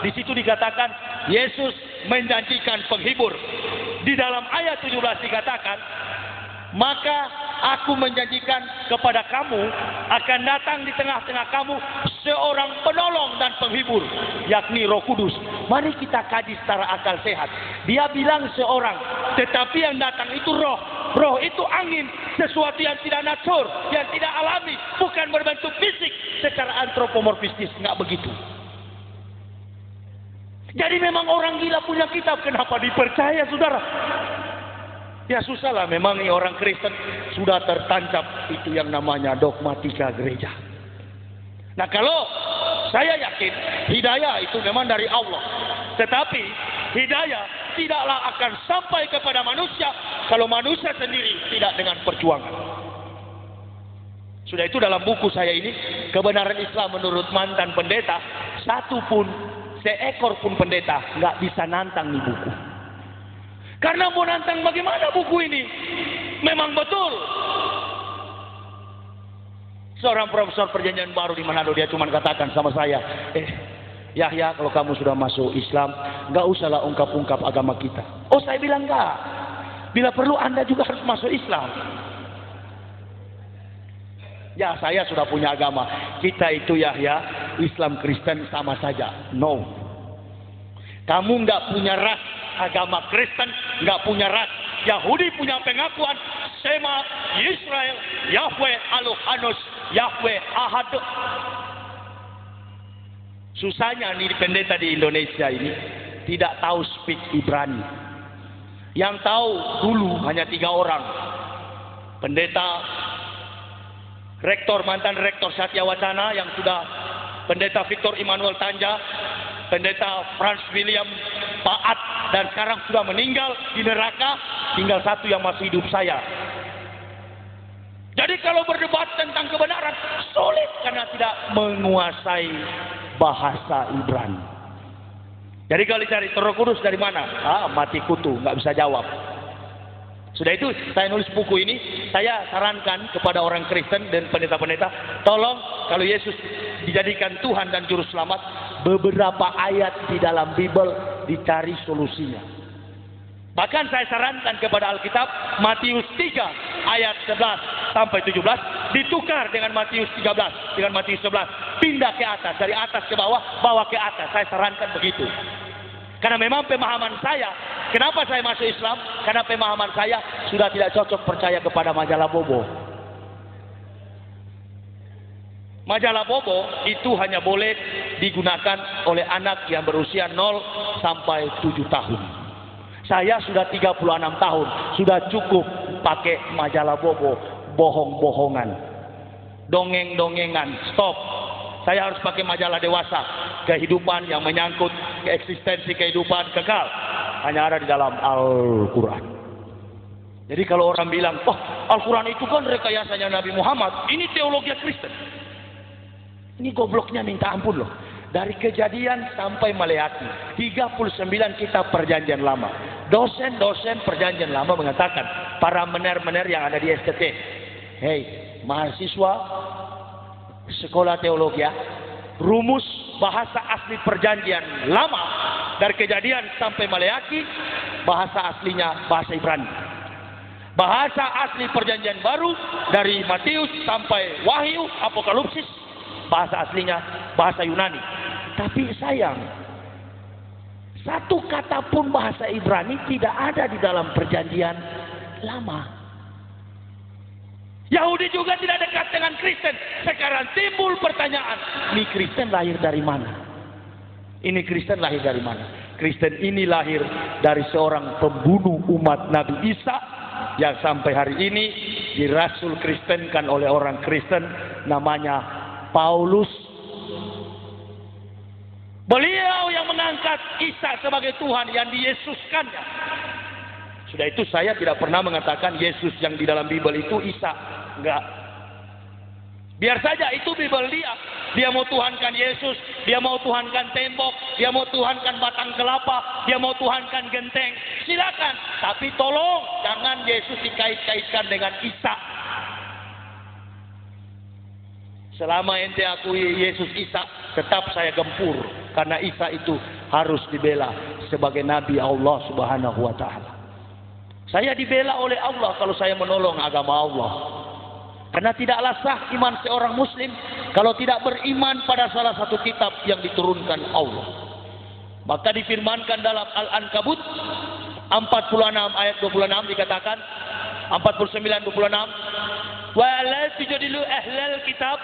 Di situ dikatakan Yesus menjanjikan penghibur. Di dalam ayat 17 dikatakan, maka aku menjanjikan kepada kamu akan datang di tengah-tengah kamu seorang penolong dan penghibur, yakni Roh Kudus. Mari kita kaji secara akal sehat. Dia bilang seorang, tetapi yang datang itu roh. Roh itu angin, sesuatu yang tidak natur, yang tidak alami, bukan berbentuk fisik secara antropomorfistis, nggak begitu. Jadi memang orang gila punya kitab, kenapa dipercaya, saudara? Ya susah lah, memang nih orang Kristen sudah tertancap itu yang namanya dogmatika gereja. Nah kalau saya yakin hidayah itu memang dari Allah, tetapi hidayah tidaklah akan sampai kepada manusia kalau manusia sendiri tidak dengan perjuangan. Sudah itu dalam buku saya ini, Kebenaran Islam menurut mantan pendeta, seekor pun pendeta nggak bisa nantang nih buku. Karena mau nantang bagaimana buku ini? Memang betul. Seorang profesor perjanjian baru di Manado, dia cuma katakan sama saya, Yahya, kalau kamu sudah masuk Islam, nggak usahlah ungkap-ungkap agama kita. Oh, saya bilang enggak. Bila perlu Anda juga harus masuk Islam. Ya, saya sudah punya agama. Kita itu Yahya, Islam Kristen sama saja. No. Kamu nggak punya ras. Agama Kristen nggak punya ras. Yahudi punya pengakuan Shema Yisrael, Yahweh Elohim, Yahweh Ahad. Susahnya nih pendeta di Indonesia ini tidak tahu speak Ibrani. Yang tahu dulu hanya 3 orang. Pendeta rektor, mantan rektor Satya Wacana yang sudah, pendeta Victor Immanuel Tanja, pendeta Franz William Paat, dan sekarang sudah meninggal di neraka. Tinggal 1 yang masih hidup, saya. Jadi kalau berdebat tentang kebenaran sulit karena tidak menguasai bahasa Ibrani. Jadi kalau dicari Roh Kudus dari mana? Mati kutu, nggak bisa jawab. Sudah itu saya nulis buku ini, saya sarankan kepada orang Kristen dan pendeta-pendeta, tolong kalau Yesus dijadikan Tuhan dan Juru Selamat, beberapa ayat di dalam Bible dicari solusinya. Bahkan saya sarankan kepada Alkitab, Matius 3 ayat 11 sampai 17 ditukar dengan Matius 13, dengan Matius 11, pindah ke atas, dari atas ke bawah, bawah ke atas. Saya sarankan begitu. Karena memang pemahaman saya, kenapa saya masuk Islam? Karena pemahaman saya sudah tidak cocok percaya kepada majalah Bobo. Majalah Bobo itu hanya boleh digunakan oleh anak yang berusia 0 sampai 7 tahun. Saya sudah 36 tahun, sudah cukup pakai majalah Bobo, bohong-bohongan, dongeng-dongengan, stop. Saya harus pakai majalah dewasa, kehidupan yang menyangkut eksistensi kehidupan kekal, hanya ada di dalam Al-Quran. Jadi kalau orang bilang, oh Al-Quran itu kan rekayasanya Nabi Muhammad, ini teologi Kristen. Ini gobloknya minta ampun loh. Dari Kejadian sampai Maleakhi, 39 kitab perjanjian lama. Dosen-dosen perjanjian lama mengatakan, para mener-mener yang ada di STT, hei mahasiswa sekolah teologi, rumus bahasa asli perjanjian lama dari Kejadian sampai Maleakhi, bahasa aslinya bahasa Ibrani. Bahasa asli perjanjian baru dari Matius sampai Wahyu, Apokalipsis, bahasa aslinya bahasa Yunani. Tapi sayang, satu kata pun bahasa Ibrani tidak ada di dalam perjanjian lama. Yahudi juga tidak dekat dengan Kristen. Sekarang timbul pertanyaan, ini Kristen lahir dari mana? Ini Kristen lahir dari mana? Kristen ini lahir dari seorang pembunuh umat Nabi Isa yang sampai hari ini dirasul Kristenkan oleh orang Kristen, namanya Paulus. Beliau yang mengangkat Isa sebagai Tuhan, yang diyesuskannya. Sudah itu saya tidak pernah mengatakan Yesus yang di dalam Bible itu Isa. Enggak. Biar saja itu Bible dia. Dia mau tuhankan Yesus, dia mau tuhankan tembok, dia mau tuhankan batang kelapa, dia mau tuhankan genteng. Silakan. Tapi tolong jangan Yesus dikait-kaitkan dengan Isa. Selama ente akui Yesus Isa, tetap saya gempur. Karena Isa itu harus dibela sebagai Nabi Allah Subhanahu wa Ta'ala. Saya dibela oleh Allah kalau saya menolong agama Allah. Karena tidaklah sah iman seorang muslim kalau tidak beriman pada salah satu kitab yang diturunkan Allah. Maka difirmankan dalam Al-Ankabut 46 ayat 26 dikatakan, 49 26, wa la tujadilu ahlal kitab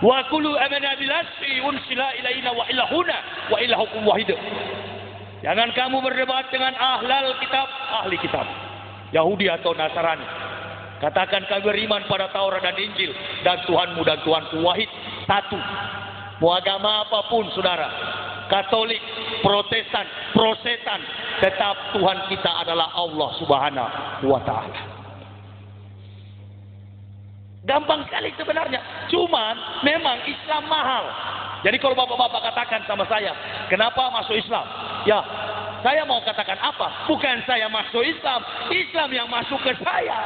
wa qulu amanna billahi unsila ilaina wa ilahuna wa ilahukum wahid. Jangan kamu berdebat dengan ahlal kitab, ahli kitab, Yahudi atau Nasrani. Katakan kami beriman pada Taurat dan Injil, dan Tuhanmu dan Tuhanku wahid, satu. Mau agama apapun saudara, Katolik, Protestan, Prosetan, tetap Tuhan kita adalah Allah Subhanahu wa Ta'ala. Gampang sekali sebenarnya, cuman memang Islam mahal. Jadi kalau bapak-bapak katakan sama saya, kenapa masuk Islam? Ya, saya mau katakan apa? Bukan saya masuk Islam, Islam yang masuk ke saya.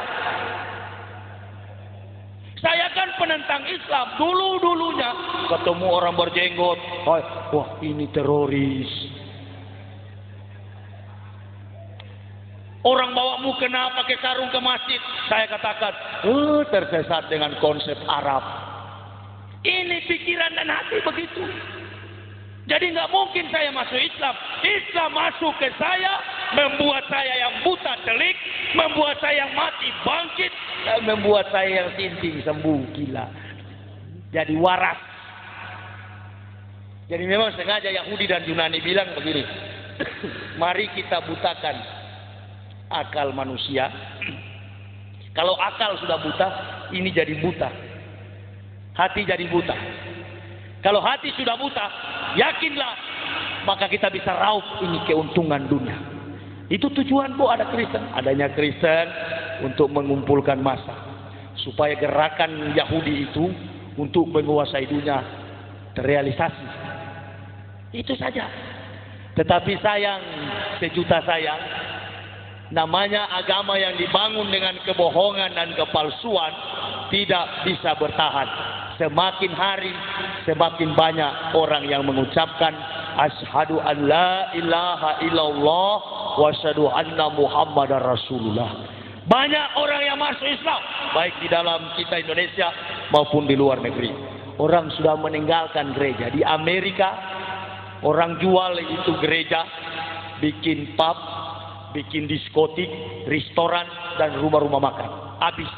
Saya kan penentang Islam. Dulu-dulunya ketemu orang berjenggot, wah ini teroris. Orang bawa mukena pakai sarung ke masjid, saya katakan, tersesat dengan konsep Arab. Ini pikiran dan hati begitu. Jadi nggak mungkin saya masuk Islam. Islam masuk ke saya, membuat saya yang buta telik, membuat saya yang mati bangkit, dan membuat saya yang sinting sembuh gila. Jadi waras. Jadi memang sengaja Yahudi dan Yunani bilang begini, mari kita butakan akal manusia. Kalau akal sudah buta, ini jadi buta. Hati jadi buta. Kalau hati sudah buta, yakinlah, maka kita bisa raup ini keuntungan dunia. Itu tujuan ada Kristen. Adanya Kristen untuk mengumpulkan massa, supaya gerakan Yahudi itu untuk menguasai dunia terrealisasi. Itu saja. Tetapi sayang, sejuta sayang, namanya agama yang dibangun dengan kebohongan dan kepalsuan tidak bisa bertahan. Semakin hari semakin banyak orang yang mengucapkan asyhadu an la ilaha illallah wa asyhadu anna muhammadar rasulullah. Banyak orang yang masuk Islam, baik di dalam kita Indonesia maupun di luar negeri. Orang sudah meninggalkan gereja. Di Amerika orang jual itu gereja, bikin pub, bikin diskotik, restoran, dan rumah-rumah makan. Habis.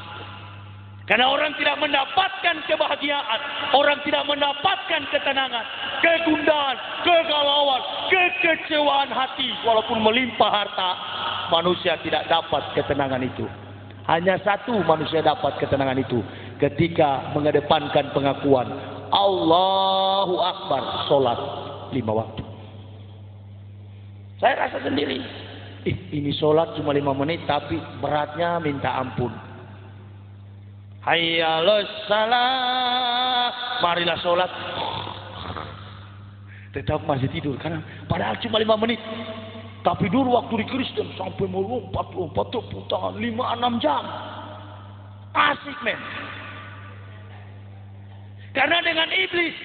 Karena orang tidak mendapatkan kebahagiaan, orang tidak mendapatkan ketenangan, kegundahan, kegalauan, kekecewaan hati. Walaupun melimpah harta, manusia tidak dapat ketenangan itu. Hanya satu manusia dapat ketenangan itu, ketika mengedepankan pengakuan Allahu Akbar, sholat 5 waktu. Saya rasa sendiri, ini sholat cuma 5 menit, tapi beratnya minta ampun. Hayya 'alas shalah, marilah sholat. Tetap masih tidur karena padahal cuma 5 menit. Tapi dulu waktu di Kristen sampai melompat tepuk tangan 5-6 jam. Asik men. Karena dengan iblis.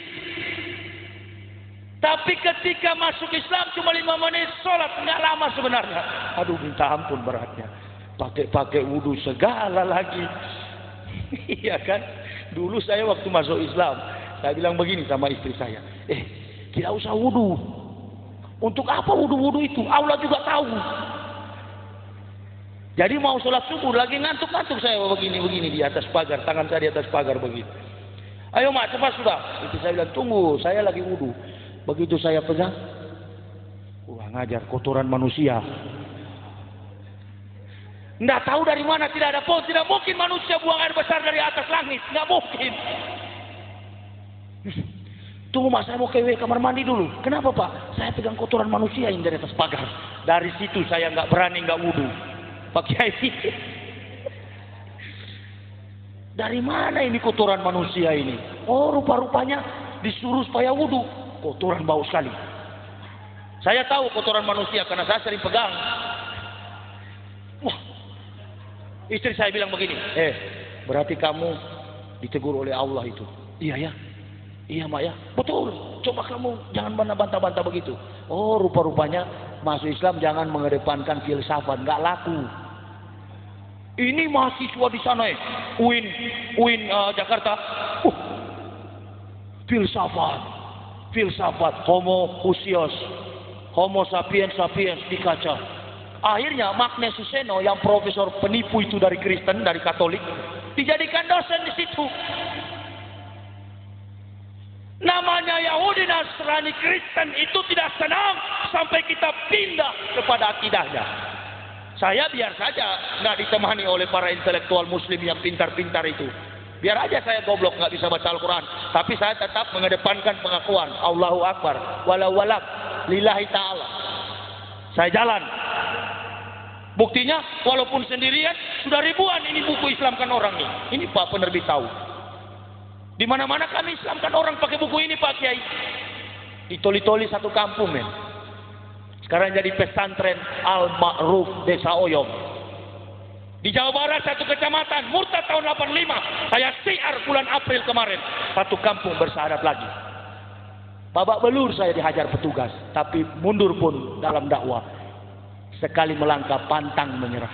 Tapi ketika masuk Islam cuma 5 menit sholat, nggak lama sebenarnya. Aduh minta ampun beratnya. Pakai wudhu segala lagi. Iya kan? Dulu saya waktu masuk Islam, saya bilang begini sama istri saya, Tidak usah wudu. Untuk apa wudu-wudu itu? Allah juga tahu. Jadi mau sholat subuh lagi ngantuk-ngantuk saya begini di atas pagar, tangan saya di atas pagar begini. Ayo mak cepat sudah. Itu saya bilang tunggu, saya lagi wudu. Begitu saya pegang, wah ngajar kotoran manusia. Nggak tahu dari mana, tidak ada pohon, tidak mungkin manusia buang air besar dari atas langit, nggak mungkin. Tunggu mak, saya mau ke kamar mandi dulu. Kenapa pak? Saya pegang kotoran manusia yang dari atas pagar. Dari situ saya nggak berani nggak wudu. Pak Kiai, dari mana ini kotoran manusia ini? Oh rupa-rupanya disuruh supaya wudu. Kotoran bau sekali. Saya tahu kotoran manusia karena saya sering pegang. Wah, istri saya bilang begini, berarti kamu ditegur oleh Allah itu. Iya ya, iya mak ya, betul. Coba kamu jangan bantah-bantah begitu. Oh rupa-rupanya masuk Islam jangan mengedepankan filsafat, nggak laku. Ini mahasiswa di sana UIN Jakarta, filsafat, homo sapiens dikaca. Akhirnya Magnus Suseno yang profesor penipu itu dari Kristen, dari Katolik, dijadikan dosen di situ. Namanya Yahudi Nasrani Kristen itu tidak senang sampai kita pindah kepada akidahnya. Saya biar saja nggak ditemani oleh para intelektual muslim yang pintar-pintar itu. Biar aja saya goblok nggak bisa baca Al-Quran, tapi saya tetap mengedepankan pengakuan Allahu Akbar, walau lillahi ta'ala. Saya jalan. Buktinya walaupun sendirian sudah ribuan ini buku Islamkan orang nih. Ini Pak penerbit tahu. Di mana-mana kami Islamkan orang pakai buku ini Pak Kiai. Ditoli-toli satu kampung men. Sekarang jadi pesantren Al-Ma'ruf Desa Oyong. Di Jawa Barat satu kecamatan murtad tahun 85. Saya siar bulan April kemarin. Satu kampung bersyahadat lagi. Babak belur saya dihajar petugas. Tapi mundur pun dalam dakwah. Sekali melangkah pantang menyerah.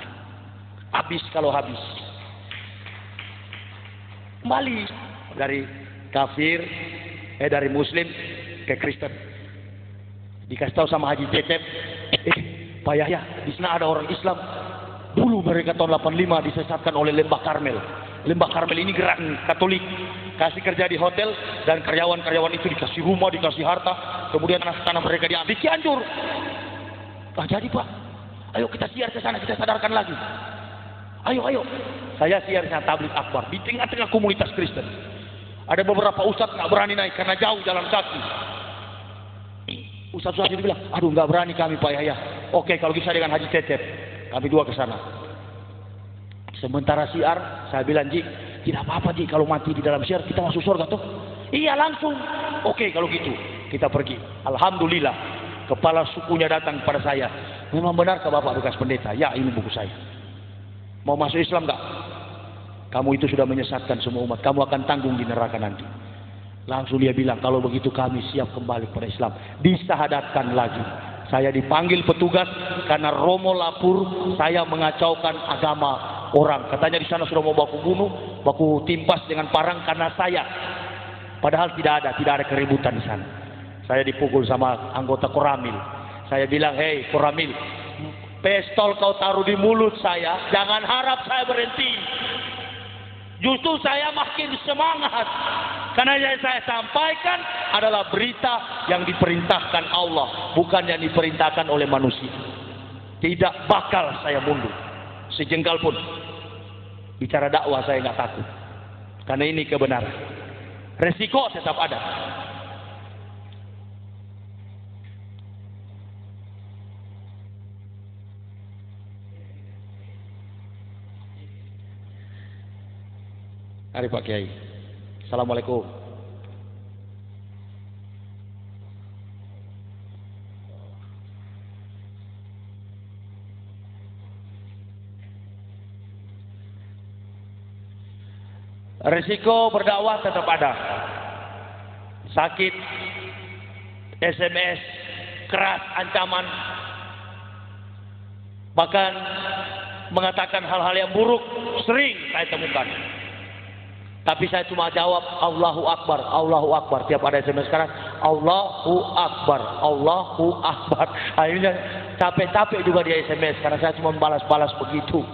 Habis kalau habis. Kembali dari kafir, dari muslim ke Kristen. Dikasih tahu sama Haji Cecep, Pak Yahya, di sana ada orang Islam. Dulu mereka tahun 85 disesatkan oleh Lembah Karmel. Lembah Karmel ini gerakan Katolik. Kasih kerja di hotel dan karyawan-karyawan itu dikasih rumah, dikasih harta. Kemudian tanah mereka diambil di Cianjur. Jadi Pak, ayo kita siar ke sana, kita sadarkan lagi. Ayo. Saya siar sana tabligh akbar di tengah-tengah komunitas Kristen. Ada beberapa ustadz nggak berani naik karena jauh jalan kaki. Ustadz itu bilang, aduh nggak berani kami Pak Yahya. Oke kalau bisa dengan Haji Cecep, kami dua ke sana. Sementara siar, saya bilang Ji, tidak apa-apa Ji kalau mati di dalam siar kita masuk surga tuh. Iya langsung. Oke kalau gitu kita pergi. Alhamdulillah kepala sukunya datang kepada saya. Memang benar ke Bapak bekas pendeta? Ya ini buku saya. Mau masuk Islam nggak? Kamu itu sudah menyesatkan semua umat. Kamu akan tanggung di neraka nanti. Langsung dia bilang, kalau begitu kami siap kembali kepada Islam. Disahadatkan lagi. Saya dipanggil petugas karena Romo lapor saya mengacaukan agama orang. Katanya di sana sudah mau baku bunuh, baku timpas dengan parang karena saya. Padahal tidak ada keributan di sana. Saya dipukul sama anggota Koramil. Saya bilang, hei Koramil, pistol kau taruh di mulut saya, jangan harap saya berhenti. Justru saya makin semangat. Karena yang saya sampaikan adalah berita yang diperintahkan Allah, bukan yang diperintahkan oleh manusia. Tidak bakal saya mundur sejengkal pun. Bicara dakwah saya nggak takut. Karena ini kebenaran. Resiko tetap ada. Mari Pak Kiai. Assalamualaikum. Risiko berdakwah tetap ada. Sakit, SMS, keras, ancaman, bahkan mengatakan hal-hal yang buruk sering saya temukan. Tapi saya cuma jawab Allahu Akbar, Allahu Akbar. Tiap ada SMS sekarang Allahu Akbar, Allahu Akbar. Akhirnya capek-capek juga dia SMS karena saya cuma balas-balas begitu.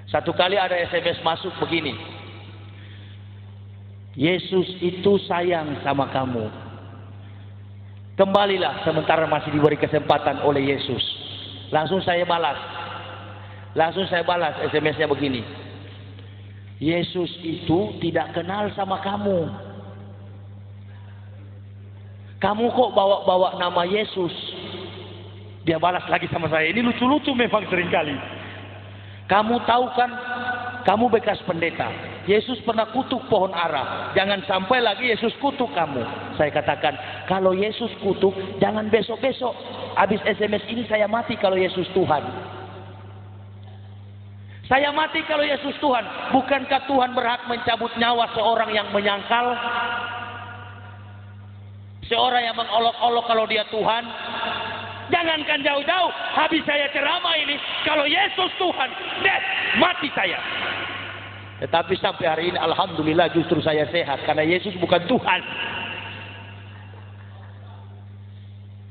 Satu kali ada SMS masuk begini, Yesus itu sayang sama kamu. Kembalilah sementara masih diberi kesempatan oleh Yesus. Langsung saya balas SMS-nya begini, Yesus itu tidak kenal sama kamu. Kamu kok bawa-bawa nama Yesus? Dia balas lagi sama saya. Ini lucu-lucu memang seringkali. Kamu tahu kan, kamu bekas pendeta. Yesus pernah kutuk pohon ara. Jangan sampai lagi Yesus kutuk kamu. Saya katakan, kalau Yesus kutuk, jangan besok-besok. Habis SMS ini saya mati kalau Yesus Tuhan. Saya mati kalau Yesus Tuhan. Bukankah Tuhan berhak mencabut nyawa seorang yang menyangkal? Seorang yang mengolok-olok kalau dia Tuhan. Jangankan jauh-jauh, habis saya ceramah ini, kalau Yesus Tuhan, mati saya. Tetapi sampai hari ini alhamdulillah justru saya sehat karena Yesus bukan Tuhan.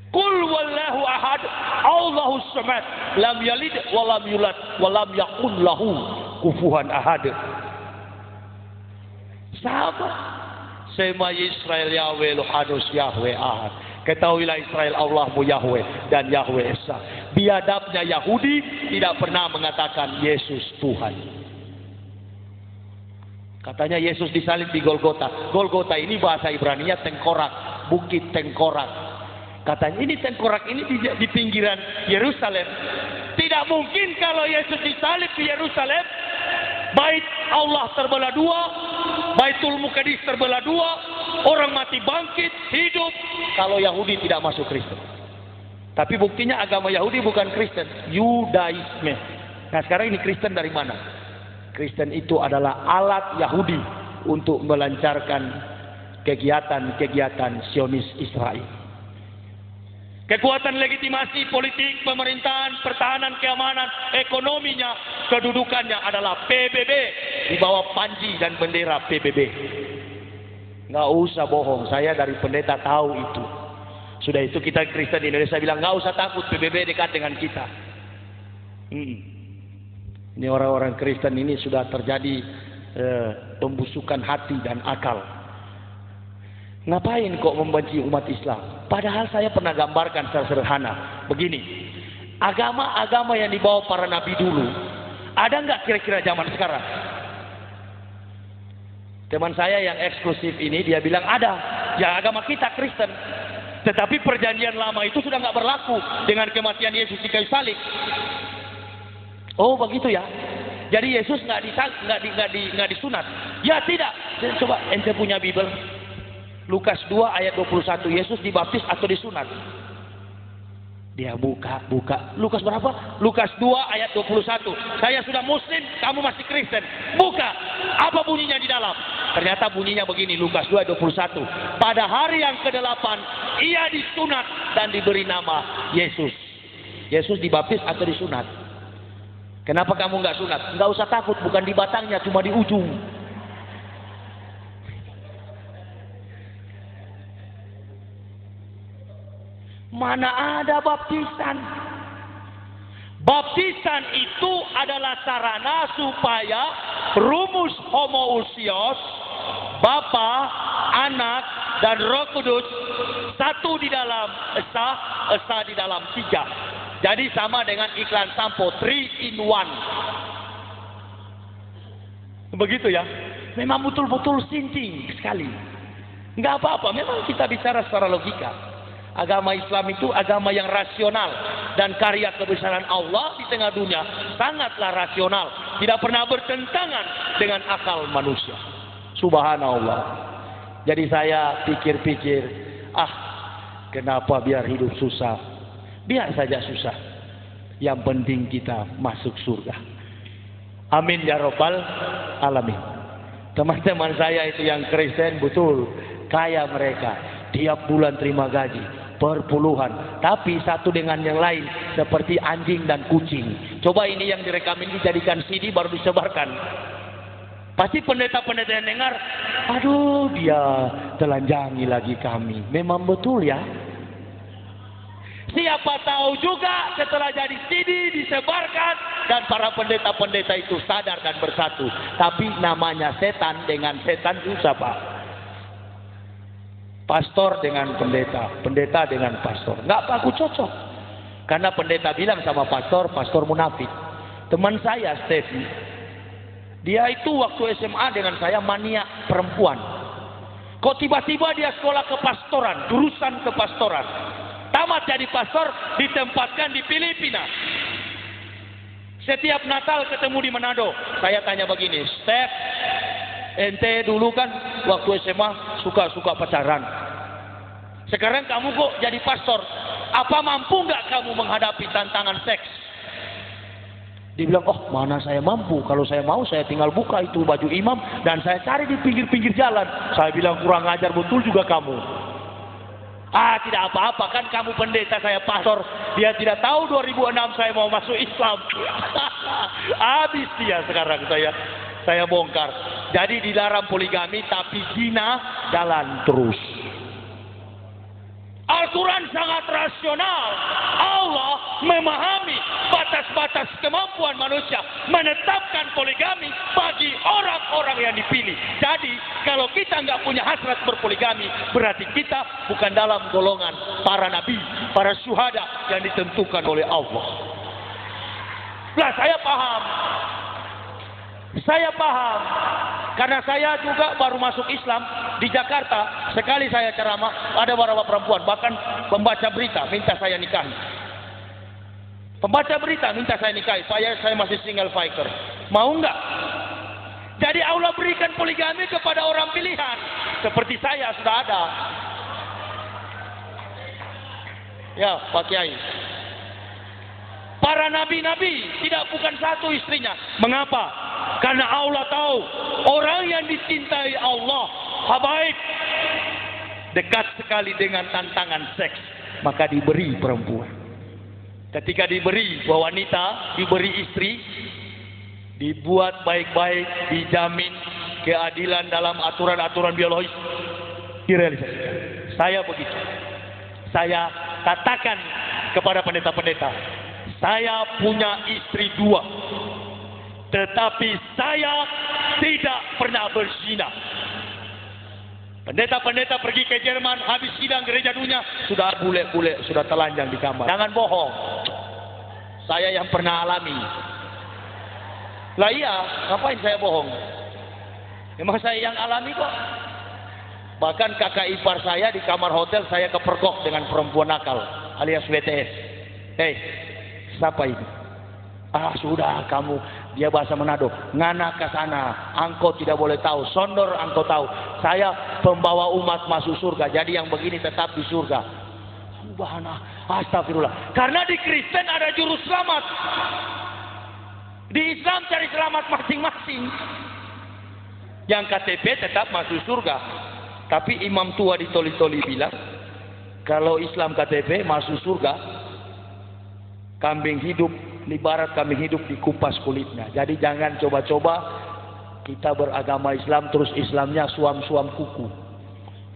Qul wallahu ahad, Allahus samad, lam yalid wa lam yulad wa lam yakul lahu kufuwan ahad. Sahabat, Sema Israel Yahweh Elohadus Yahweh ahad. Ketahuilah Israel Allahmu Yahweh dan Yahweh Esa. Biadabnya Yahudi tidak pernah mengatakan Yesus Tuhan. Katanya Yesus disalib di Golgota. Golgota ini bahasa Ibraninya tengkorak, bukit tengkorak. Katanya ini tengkorak ini di pinggiran Yerusalem. Tidak mungkin kalau Yesus disalib di Yerusalem, bait Allah terbelah dua, Baitul Muqaddis terbelah dua, orang mati bangkit, hidup. Kalau Yahudi tidak masuk Kristen. Tapi buktinya agama Yahudi bukan Kristen, Yudaisme. Nah sekarang ini Kristen dari mana? Kristen itu adalah alat Yahudi untuk melancarkan kegiatan-kegiatan Zionis Israel. Kekuatan legitimasi politik, pemerintahan, pertahanan, keamanan, ekonominya, kedudukannya adalah PBB di bawah panji dan bendera PBB. Nggak usah bohong, saya dari pendeta tahu itu. Sudah itu kita Kristen di Indonesia bilang nggak usah takut, PBB dekat dengan kita. Ini orang-orang Kristen ini sudah terjadi pembusukan hati dan akal. Ngapain kok membenci umat Islam? Padahal saya pernah gambarkan secara sederhana. Begini, agama-agama yang dibawa para nabi dulu, ada nggak kira-kira zaman sekarang? Teman saya yang eksklusif ini, dia bilang ada. Ya agama kita Kristen. Tetapi perjanjian lama itu sudah nggak berlaku dengan kematian Yesus di kayu salib. Oh begitu ya. Jadi Yesus nggak disunat. Ya tidak. Coba ente punya Bible. Lukas 2 ayat 21, Yesus dibaptis atau disunat? Dia buka. Lukas berapa? Lukas 2 ayat 21. Saya sudah muslim, kamu masih Kristen. Buka. Apa bunyinya di dalam? Ternyata bunyinya begini, Lukas 2 ayat 21. Pada hari yang ke-8, ia disunat dan diberi nama Yesus. Yesus dibaptis atau disunat? Kenapa kamu nggak sunat? Nggak usah takut, bukan di batangnya, cuma di ujung. Mana ada baptisan? Baptisan itu adalah sarana supaya rumus homoousios, Bapa, Anak, dan Roh Kudus satu di dalam Esa, Esa di dalam tiga. Jadi sama dengan iklan sampo 3 in 1. Begitu ya. Memang betul-betul sinting sekali. Enggak apa-apa, memang kita bicara secara logika. Agama Islam itu agama yang rasional dan karya kebesaran Allah di tengah dunia sangatlah rasional, tidak pernah bertentangan dengan akal manusia. Subhanallah. Jadi saya pikir-pikir, kenapa biar hidup susah? Biar saja susah. Yang penting kita masuk surga. Amin ya rabbal alamin. Teman-teman saya itu yang Kristen betul kaya mereka, tiap bulan terima gaji perpuluhan, tapi satu dengan yang lain seperti anjing dan kucing. Coba ini yang direkam ini dijadikan CD baru disebarkan. Pasti pendeta-pendeta yang dengar, aduh dia telanjangi lagi kami. Memang betul ya. Siapa tahu juga setelah jadi CD disebarkan dan para pendeta-pendeta itu sadar dan bersatu. Tapi namanya setan dengan setan susah Pak. Pastor dengan pendeta, pendeta dengan pastor. Nggak baku cocok. Karena pendeta bilang sama pastor, pastor munafik. Teman saya Steffi, dia itu waktu SMA dengan saya mania perempuan. Kok tiba-tiba dia sekolah kepastoran, jurusan kepastoran. Tamat jadi pastor, ditempatkan di Filipina. Setiap Natal ketemu di Manado. Saya tanya begini, Steph, ente dulu kan waktu SMA suka-suka pacaran. Sekarang kamu kok jadi pastor? Apa mampu nggak kamu menghadapi tantangan seks? Dia bilang, oh mana saya mampu. Kalau saya mau saya tinggal buka itu baju imam dan saya cari di pinggir-pinggir jalan. Saya bilang kurang ajar betul juga kamu. Ah tidak apa-apa kan kamu pendeta saya pastor. Dia tidak tahu 2006 saya mau masuk Islam. Habis dia sekarang saya bongkar. Jadi dilarang poligami tapi zina jalan terus. Al-Quran sangat rasional. Allah memahami batas-batas kemampuan manusia menetapkan poligami bagi orang-orang yang dipilih. Jadi kalau kita nggak punya hasrat berpoligami, berarti kita bukan dalam golongan para nabi, para syuhada yang ditentukan oleh Allah. Lah saya paham. Saya paham. Karena saya juga baru masuk Islam di Jakarta. Sekali saya ceramah, ada beberapa perempuan, bahkan pembaca berita minta saya nikahi. Pembaca berita minta saya nikahi. Saya masih single fighter. Mau nggak? Jadi Allah berikan poligami kepada orang pilihan. Seperti saya sudah ada. Ya, Pak Kiai. Para nabi-nabi tidak bukan satu istrinya. Mengapa? Karena Allah tahu orang yang dicintai Allah, habaib, dekat sekali dengan tantangan seks, maka diberi perempuan. Ketika diberi wanita, diberi istri, dibuat baik-baik, dijamin keadilan dalam aturan-aturan biologis, direalisasikan. Saya begitu. Saya katakan kepada pendeta-pendeta, saya punya istri 2. Tetapi saya tidak pernah berzina. Pendeta-pendeta pergi ke Jerman, habis sidang gereja dunia, sudah bule-bule, sudah telanjang di kamar. Jangan bohong. Saya yang pernah alami. Lah iya, ngapain saya bohong? Memang saya yang alami kok. Bahkan kakak ipar saya di kamar hotel, saya kepergok dengan perempuan nakal, alias WTS. Hei, siapa ini? Ah sudah kamu, dia bahasa Manado, ngana ke sana, engkau tidak boleh tahu, sondor engkau tahu, saya pembawa umat masuk surga, jadi yang begini tetap di surga. Subhanallah, astagfirullah. Karena di Kristen ada juru selamat, di Islam cari selamat masing-masing. Yang KTP tetap masuk surga, tapi imam tua di Toli-Toli bilang, kalau Islam KTP masuk surga, kambing hidup, ibarat kambing hidup dikupas kulitnya. Jadi jangan coba-coba kita beragama Islam terus Islamnya suam-suam kuku.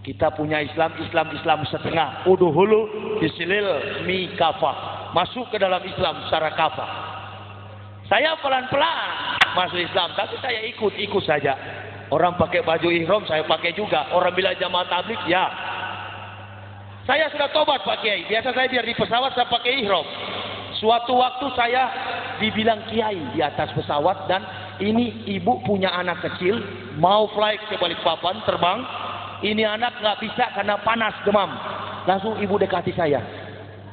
Kita punya Islam setengah. Uduh hulu disilil mi kafah. Masuk ke dalam Islam secara kafah. Saya pelan-pelan masuk Islam, tapi saya ikut saja. Orang pakai baju ihram, saya pakai juga. Orang bilang jamaah tabligh, ya. Saya sudah tobat Pak Kiai. Biasa saya biar di pesawat saya pakai ihram. Suatu waktu saya dibilang kiai di atas pesawat dan ini ibu punya anak kecil mau flight ke Balikpapan terbang. Ini anak nggak bisa karena panas demam. Langsung ibu dekati saya.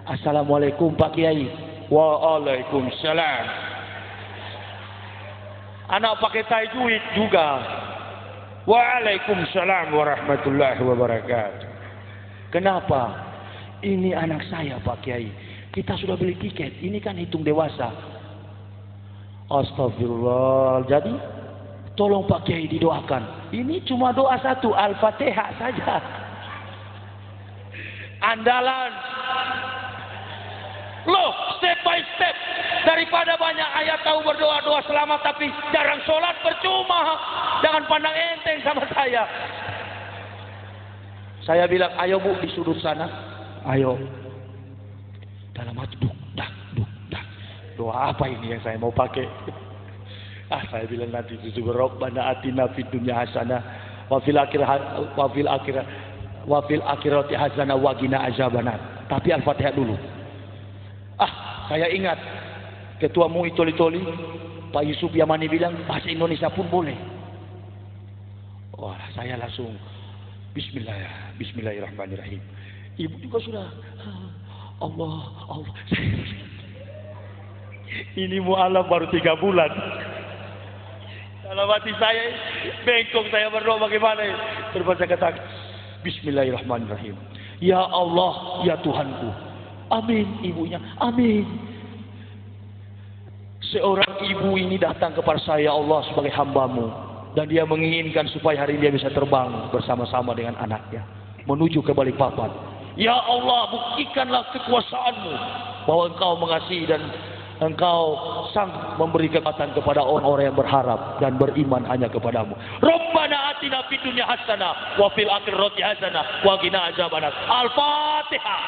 Assalamualaikum Pak Kiai. Waalaikumsalam. Anak pakai tajwid juga. Waalaikumsalam warahmatullahi wabarakatuh. Kenapa? Ini anak saya Pak Kiai. Kita sudah beli tiket, ini kan hitung dewasa. Astagfirullah. Jadi tolong Pak Kiai didoakan. Ini cuma doa satu, Al-Fatihah saja. Andalan. Loh, step by step. Daripada banyak ayat tahu berdoa, doa selamat tapi jarang sholat, percuma. Jangan pandang enteng sama saya. Saya bilang, ayo Bu di sudut sana. Ayo. Dalam hati, duk, dak. Doa apa ini yang saya mau pakai? Saya bilang nanti itu Rabbana atina fid dunya hasanah wa fil akhirati hasanah wa qina azabannar. Tapi Al-Fatihah dulu. Saya ingat Ketua MUI Toli-Toli Pak Yusuf Yamani bilang bahasa Indonesia pun boleh. Wah, saya langsung Bismillahirrahmanirrahim. Ibu juga sudah Allah. Ini mu'alaf baru 3 bulan. Dalam hati saya bengkok, saya berdoa bagaimana. Terus saya katakan Bismillahirrahmanirrahim. Ya Allah, ya Tuhanku. Amin. Ibunya, amin. Seorang ibu ini datang kepada saya Allah sebagai hamba-Mu, dan dia menginginkan supaya hari ini dia bisa terbang bersama-sama dengan anaknya menuju ke Balikpapan. Ya Allah, buktikanlah kekuasaan-Mu bahwa Engkau mengasihi dan Engkau sanggup memberi kekuatan kepada orang-orang yang berharap dan beriman hanya kepadamu. Rabbana atina fid dunya hasanah wa fil akhirati hasanah wa qina azabannar. Al-Fatihah.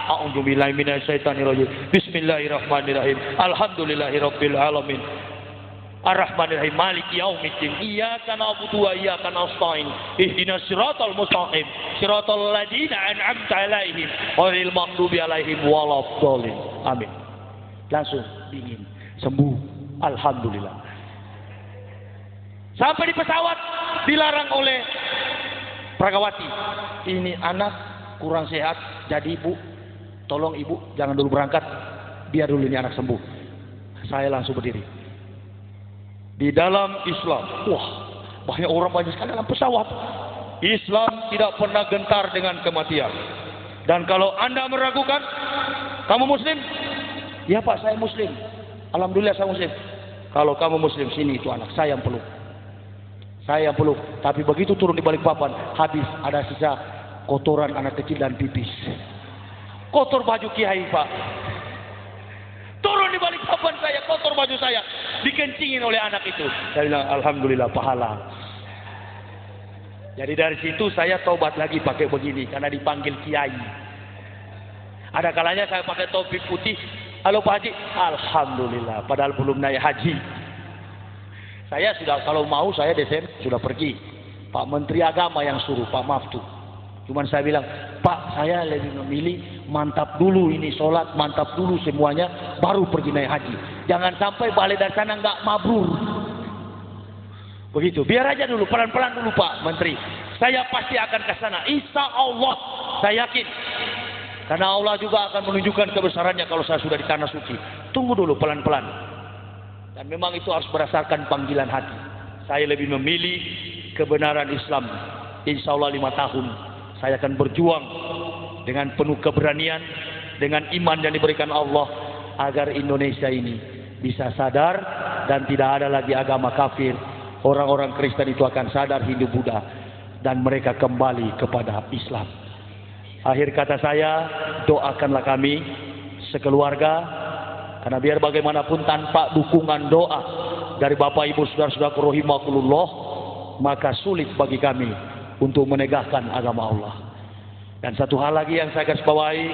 A'udzu billahi minasyaitonir rajim. Bismillahirrahmanirrahim. Alhamdulillahirabbil alamin. Ar-Rahmanir-Rahim. Maliki yaumiddin. Iyyaka na'budu wa iyyaka nasta'in. Ihdinas siratal mustaqim. Siratal ladzina an'amta 'alaihim ghairil maghdubi 'alaihim waladdallin. Amin. Langsung dingin, sembuh, alhamdulillah. Sampai di pesawat dilarang oleh Pragawati, ini anak kurang sehat, jadi ibu tolong ibu jangan dulu berangkat, biar dulu ini anak sembuh. Saya langsung berdiri. Di dalam Islam, wah banyak orang, banyak sekali dalam pesawat. Islam tidak pernah gentar dengan kematian. Dan kalau Anda meragukan, kamu Muslim? Ya Pak, saya Muslim. Alhamdulillah saya Muslim. Kalau kamu Muslim, sini itu anak saya yang peluk. Saya yang peluk. Tapi begitu turun di Balikpapan, habis ada sisa kotoran anak kecil dan pipis. Kotor baju kiai Pak. Turun di Balikpapan saya, kotor baju saya, dikencingin oleh anak itu. Saya bilang Alhamdulillah pahala. Jadi dari situ saya taubat lagi pakai begini karena dipanggil kiai. Ada kalanya saya pakai topi putih. Halo Pak Haji, alhamdulillah. Padahal belum naik haji. Saya sudah, kalau mau saya Desember sudah pergi. Pak Menteri Agama yang suruh, Pak Maftu. Cuman saya bilang, Pak saya lebih memilih mantap dulu ini sholat, mantap dulu semuanya, baru pergi naik haji. Jangan sampai balik dari sana nggak mabrur. Begitu, biar aja dulu, pelan-pelan dulu Pak Menteri. Saya pasti akan ke sana, insya Allah, saya yakin. Karena Allah juga akan menunjukkan kebesarannya kalau saya sudah di tanah suci. Tunggu dulu pelan-pelan. Dan memang itu harus berdasarkan panggilan hati. Saya lebih memilih kebenaran Islam. Insya Allah 5 tahun saya akan berjuang dengan penuh keberanian, dengan iman yang diberikan Allah, agar Indonesia ini bisa sadar dan tidak ada lagi agama kafir. Orang-orang Kristen itu akan sadar, Hindu, Buddha, dan mereka kembali kepada Islam. Akhir kata saya, doakanlah kami sekeluarga, karena biar bagaimanapun tanpa dukungan doa dari Bapak Ibu saudara-saudara rahimakumullah, maka sulit bagi kami untuk menegakkan agama Allah. Dan satu hal lagi yang saya garis bawahi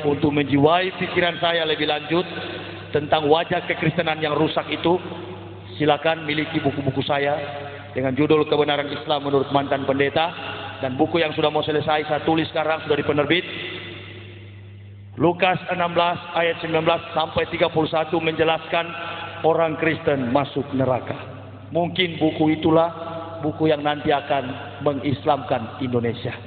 untuk menjiwai pikiran saya lebih lanjut tentang wajah kekristenan yang rusak itu, silakan miliki buku-buku saya dengan judul Kebenaran Islam Menurut Mantan Pendeta. Dan buku yang sudah mau selesai saya tulis sekarang, sudah di penerbit. Lukas 16 ayat 19 sampai 31 menjelaskan orang Kristen masuk neraka. Mungkin buku itulah buku yang nanti akan mengislamkan Indonesia.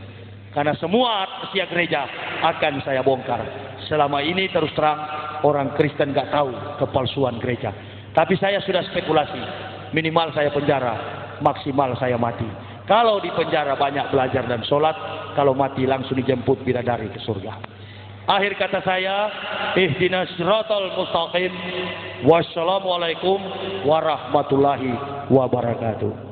Karena semua rahasia gereja akan saya bongkar. Selama ini terus terang orang Kristen gak tahu kepalsuan gereja. Tapi saya sudah spekulasi, minimal saya penjara, maksimal saya mati. Kalau di penjara banyak belajar dan sholat, kalau mati langsung dijemput bidadari ke surga. Akhir kata saya, ihdinas siratal mustaqim. Wassalamualaikum warahmatullahi wabarakatuh.